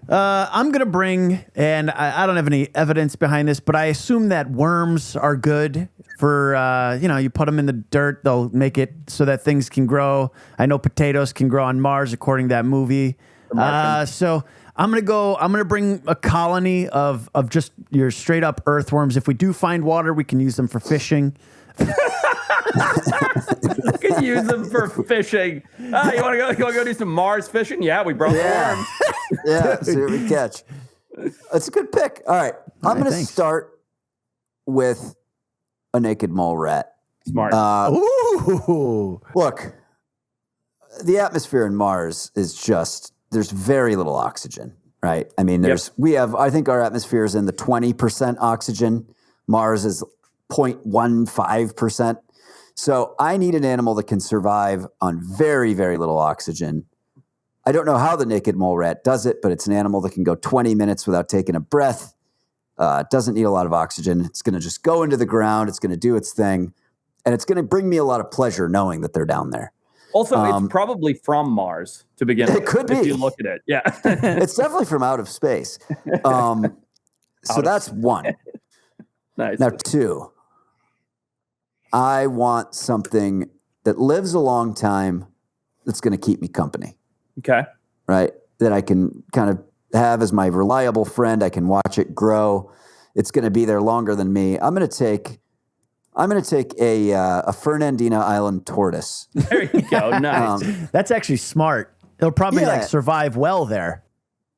I'm going to bring, and I don't have any evidence behind this, but I assume that worms are good for, you put them in the dirt, they'll make it so that things can grow. I know potatoes can grow on Mars, according to that movie. So I'm gonna bring a colony of just your straight up earthworms. If we do find water, we can use them for fishing. Can use them for fishing. You want to go do some Mars fishing? Yeah, we brought the worms. Yeah, see what we catch. That's a good pick. All right, I'm going to start with a naked mole rat. Smart. Ooh. Look, the atmosphere in Mars is just, there's very little oxygen, right? I mean, I think our atmosphere is in the 20% oxygen. Mars is 0.15%. So I need an animal that can survive on very, very little oxygen. I don't know how the naked mole rat does it, but it's an animal that can go 20 minutes without taking a breath. It doesn't need a lot of oxygen. It's going to just go into the ground. It's going to do its thing. And it's going to bring me a lot of pleasure knowing that they're down there. Also, it's probably from Mars to begin with. It could be. If you look at it. Yeah. It's definitely from out of space. So that's one. Nice. Now, two, I want something that lives a long time that's going to keep me company. Okay. Right? That I can kind of have as my reliable friend. I can watch it grow. It's going to be there longer than me. I'm going to take a Fernandina Island tortoise. There you go. Nice. That's actually smart. It'll probably survive well there.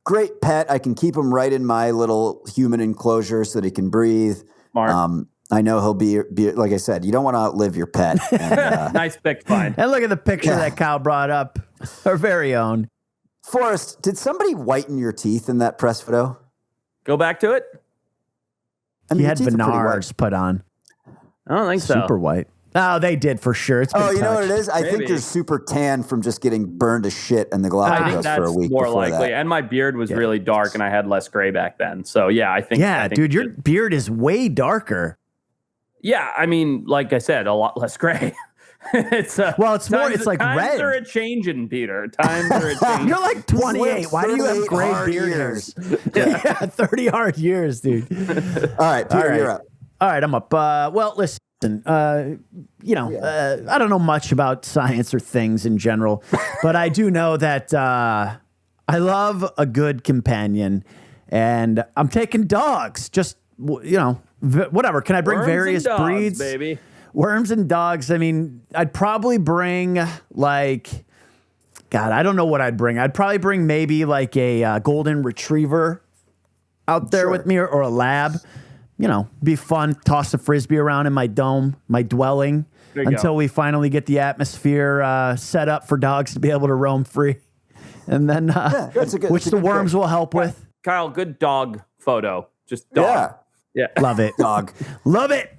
Great pet. I can keep him right in my little human enclosure so that he can breathe. Smart. I know he'll be like I said, you don't want to outlive your pet. And, nice pick, fine. And look at the picture that Kyle brought up. Our very own. Forrest, did somebody whiten your teeth in that press photo? Go back to it. I mean, he had Venars put on. I don't think so. Super white. Oh, they did for sure. It's been you know touched. what it is? I think you're super tan from just getting burned to shit in the Galapagos for a week. More before likely. that. And my beard was really dark, and I had less gray back then. So yeah, I think. Yeah, dude, your beard is way darker. Yeah, I mean, like I said, a lot less gray. It's more. It's like times red. Times are a changing, Peter. Times are a changing. You're like 28. Why do you have gray beard hairs? Yeah, 30 hard years, dude. All right, Peter, you're up. All right, I'm up. Well, listen. I don't know much about science or things in general, but I do know that I love a good companion, and I'm taking dogs. Just whatever. Can I bring various breeds, baby? Worms and dogs. I mean, I'd probably bring I don't know what I'd bring. I'd probably bring maybe like a golden retriever out there with me, or a lab. Be fun. Toss a frisbee around in my dome, my dwelling, until we finally get the atmosphere set up for dogs to be able to roam free. And then, which the worms will help with. Kyle, good dog photo. Just dog. Yeah. Love it. Dog. Love it.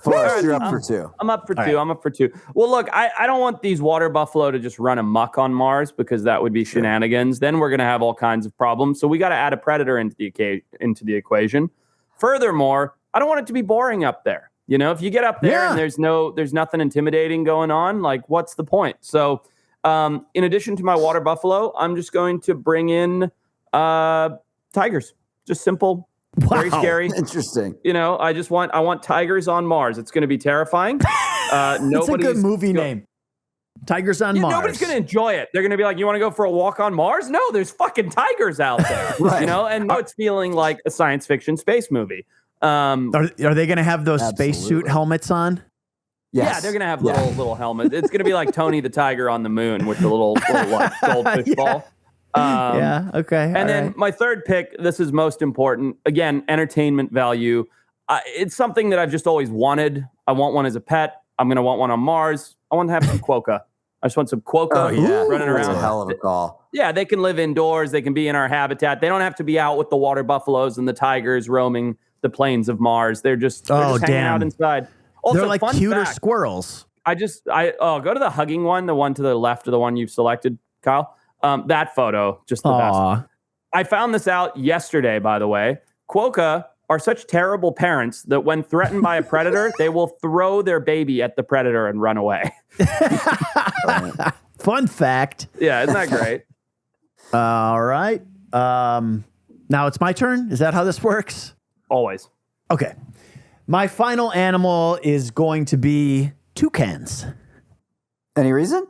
Forrest, you're up for two. I'm up for two. I'm up for two. Well, look, I don't want these water buffalo to just run amok on Mars, because that would be shenanigans. Then we're going to have all kinds of problems. So we got to add a predator into the equation. Furthermore, I don't want it to be boring up there. If you get up there and there's nothing intimidating going on, like, what's the point? So in addition to my water buffalo, I'm just going to bring in tigers. Just simple. Wow. Very scary. Interesting. I want tigers on Mars. It's going to be terrifying. It's a good movie name. Tigers on Mars. Nobody's going to enjoy it. They're going to be like, you want to go for a walk on Mars? No, there's fucking tigers out there. Right. And now it's feeling like a science fiction space movie. Are they going to have those spacesuit helmets on? Yes. Yeah, they're going to have little helmets. It's going to be like Tony the Tiger on the moon with the little like, goldfish ball. Okay. And then my third pick, this is most important. Again, entertainment value. It's something that I've just always wanted. I want one as a pet. I'm going to want one on Mars. I want to have some quokka. I just want some quokka running around. That's a hell of a call. Yeah, they can live indoors. They can be in our habitat. They don't have to be out with the water buffaloes and the tigers roaming the plains of Mars. They're just hanging out inside. Also, they're like cuter squirrels. Go to the hugging one, the one to the left of the one you've selected, Kyle. That photo, just the best. I found this out yesterday, by the way. Quokka are such terrible parents that when threatened by a predator, they will throw their baby at the predator and run away. Fun fact. Yeah, isn't that great? All right. Now it's my turn. Is that how this works? Always. Okay. My final animal is going to be toucans. Any reason?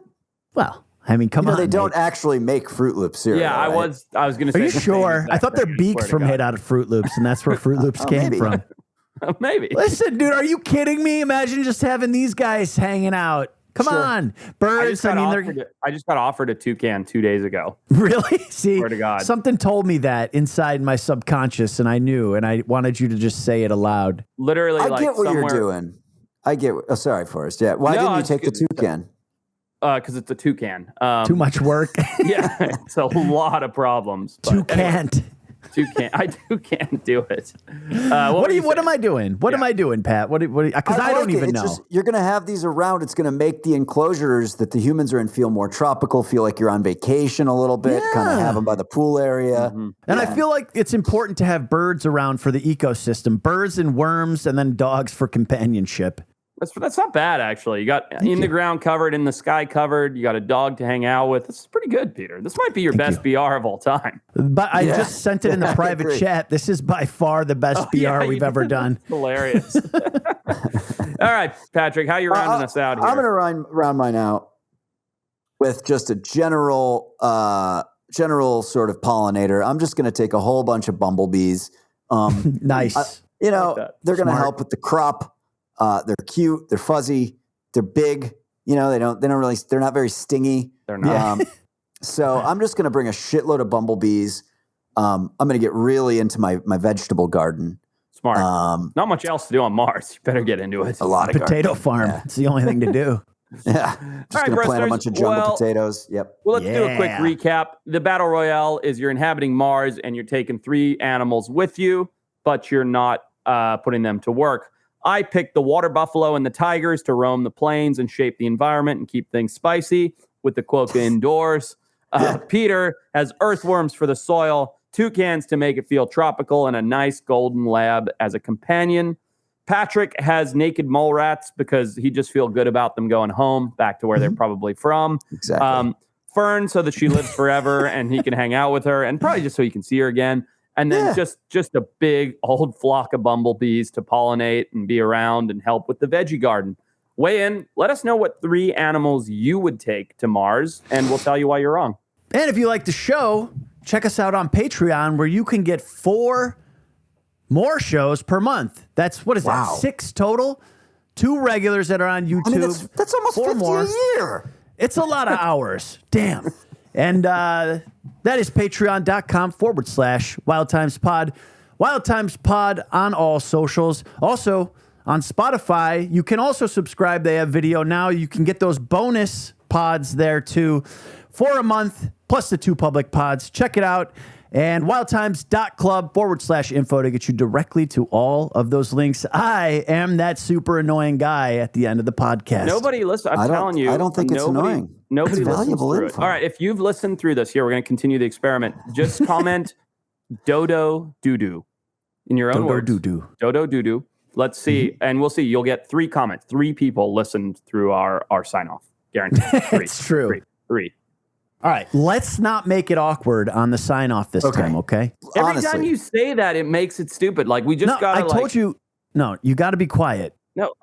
Well, I mean, come on. They don't mate. actually make Fruit Loops cereal. Yeah, I right? was going to say. Are you the same sure? exact I thought their thing, beaks swear were to made God. out of Fruit Loops, and that's where Fruit Loops came maybe. from. Maybe. Listen, dude, are you kidding me? Imagine just having these guys hanging out. Come on, birds. I mean, they're I just got offered a toucan 2 days ago. really. See, Swear to God. something told me that inside my subconscious, and I knew, and I wanted you to just say it aloud. Literally, I like get what somewhere, you're doing. I get. Oh, sorry, Forrest. Yeah. Why No, didn't you it's take the good. toucan? Because it's a toucan. Too much work. Yeah, it's a lot of problems. But Too anyway, can't. I can't do it. What am I doing? What am I doing, Pat? What? Because I don't even know. You're going to have these around. It's going to make the enclosures that the humans are in feel more tropical. Feel like you're on vacation a little bit. Kind of have them by the pool area. And I feel like it's important to have birds around for the ecosystem. Birds and worms, and then dogs for companionship. That's not bad, actually. You got the ground covered, in the sky covered. You got a dog to hang out with. This is pretty good, Peter. This might be your best BR of all time. But I just sent it in the private chat. This is by far the best BR we've ever done. Hilarious. All right, Patrick, how you rounding us out here? I'm going to round mine out with just a general sort of pollinator. I'm just going to take a whole bunch of bumblebees. Nice. They're going to help with the crop. They're cute. They're fuzzy. They're big. They're not very stingy. They're not. So I'm just going to bring a shitload of bumblebees. I'm going to get really into my vegetable garden. Smart. Not much else to do on Mars. You better get into it. A lot of potato garden. farm. Yeah. It's the only thing to do. Yeah. Just going to plant a bunch of jumbo potatoes. Yep. Well, let's do a quick recap. The Battle Royale is you're inhabiting Mars and you're taking 3 animals with you, but you're not putting them to work. I picked the water buffalo and the tigers to roam the plains and shape the environment and keep things spicy with the quokka indoors. Peter has earthworms for the soil, toucans to make it feel tropical, and a nice golden lab as a companion. Patrick has naked mole rats because he just feels good about them going home, back to where they're probably from. Exactly. Fern, so that she lives forever and he can hang out with her, and probably just so he can see her again. And then just a big old flock of bumblebees to pollinate and be around and help with the veggie garden. Weigh in. Let us know what 3 animals you would take to Mars, and we'll tell you why you're wrong. And if you like the show, check us out on Patreon, where you can get 4 more shows per month. That's, what is that, 6 total? 2 regulars that are on YouTube. I mean, that's almost 4 50 more. a year. It's a lot of hours. Damn. And that is patreon.com/Wild Times Pod. Wild Times Pod on all socials. Also on Spotify, you can also subscribe. They have video now. You can get those bonus pods there too for a month, plus the 2 public pods. Check it out. And wildtimes.club/info to get you directly to all of those links. I am that super annoying guy at the end of the podcast. Nobody listen. I'm telling you. I don't think it's annoying. Nobody It's listens valuable through it. info. All right, if you've listened through this, here, we're going to continue the experiment. Just comment Dodo Doo-doo in your own words. Dodo Dodo Doo-doo. Let's see. And we'll see. You'll get 3 comments. 3 people listened through our sign-off. Guaranteed. 3. It's true. 3. All right, let's not make it awkward on the sign-off this time, okay? Every time you say that, it makes it stupid. Like, we just got to, I told you, no, you got to be quiet. No,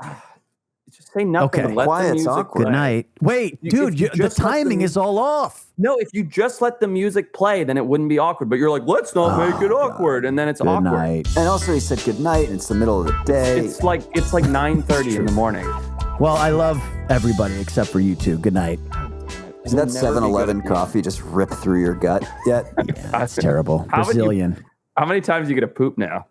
just say nothing. Okay. Let Quiet's the music awkward. Good play. night. Wait, dude, the timing is all off. No, if you just let the music play, then it wouldn't be awkward. But you're like, let's not make it awkward, and then it's Good awkward. night. And also, he said good night, and it's the middle of the day. It's like 9:30 in the morning. Well, I love everybody except for you two. Good night. Is that 7-Eleven coffee just rip through your gut yet? Yeah, that's terrible. How would you- Brazilian. How many times are you gonna poop now?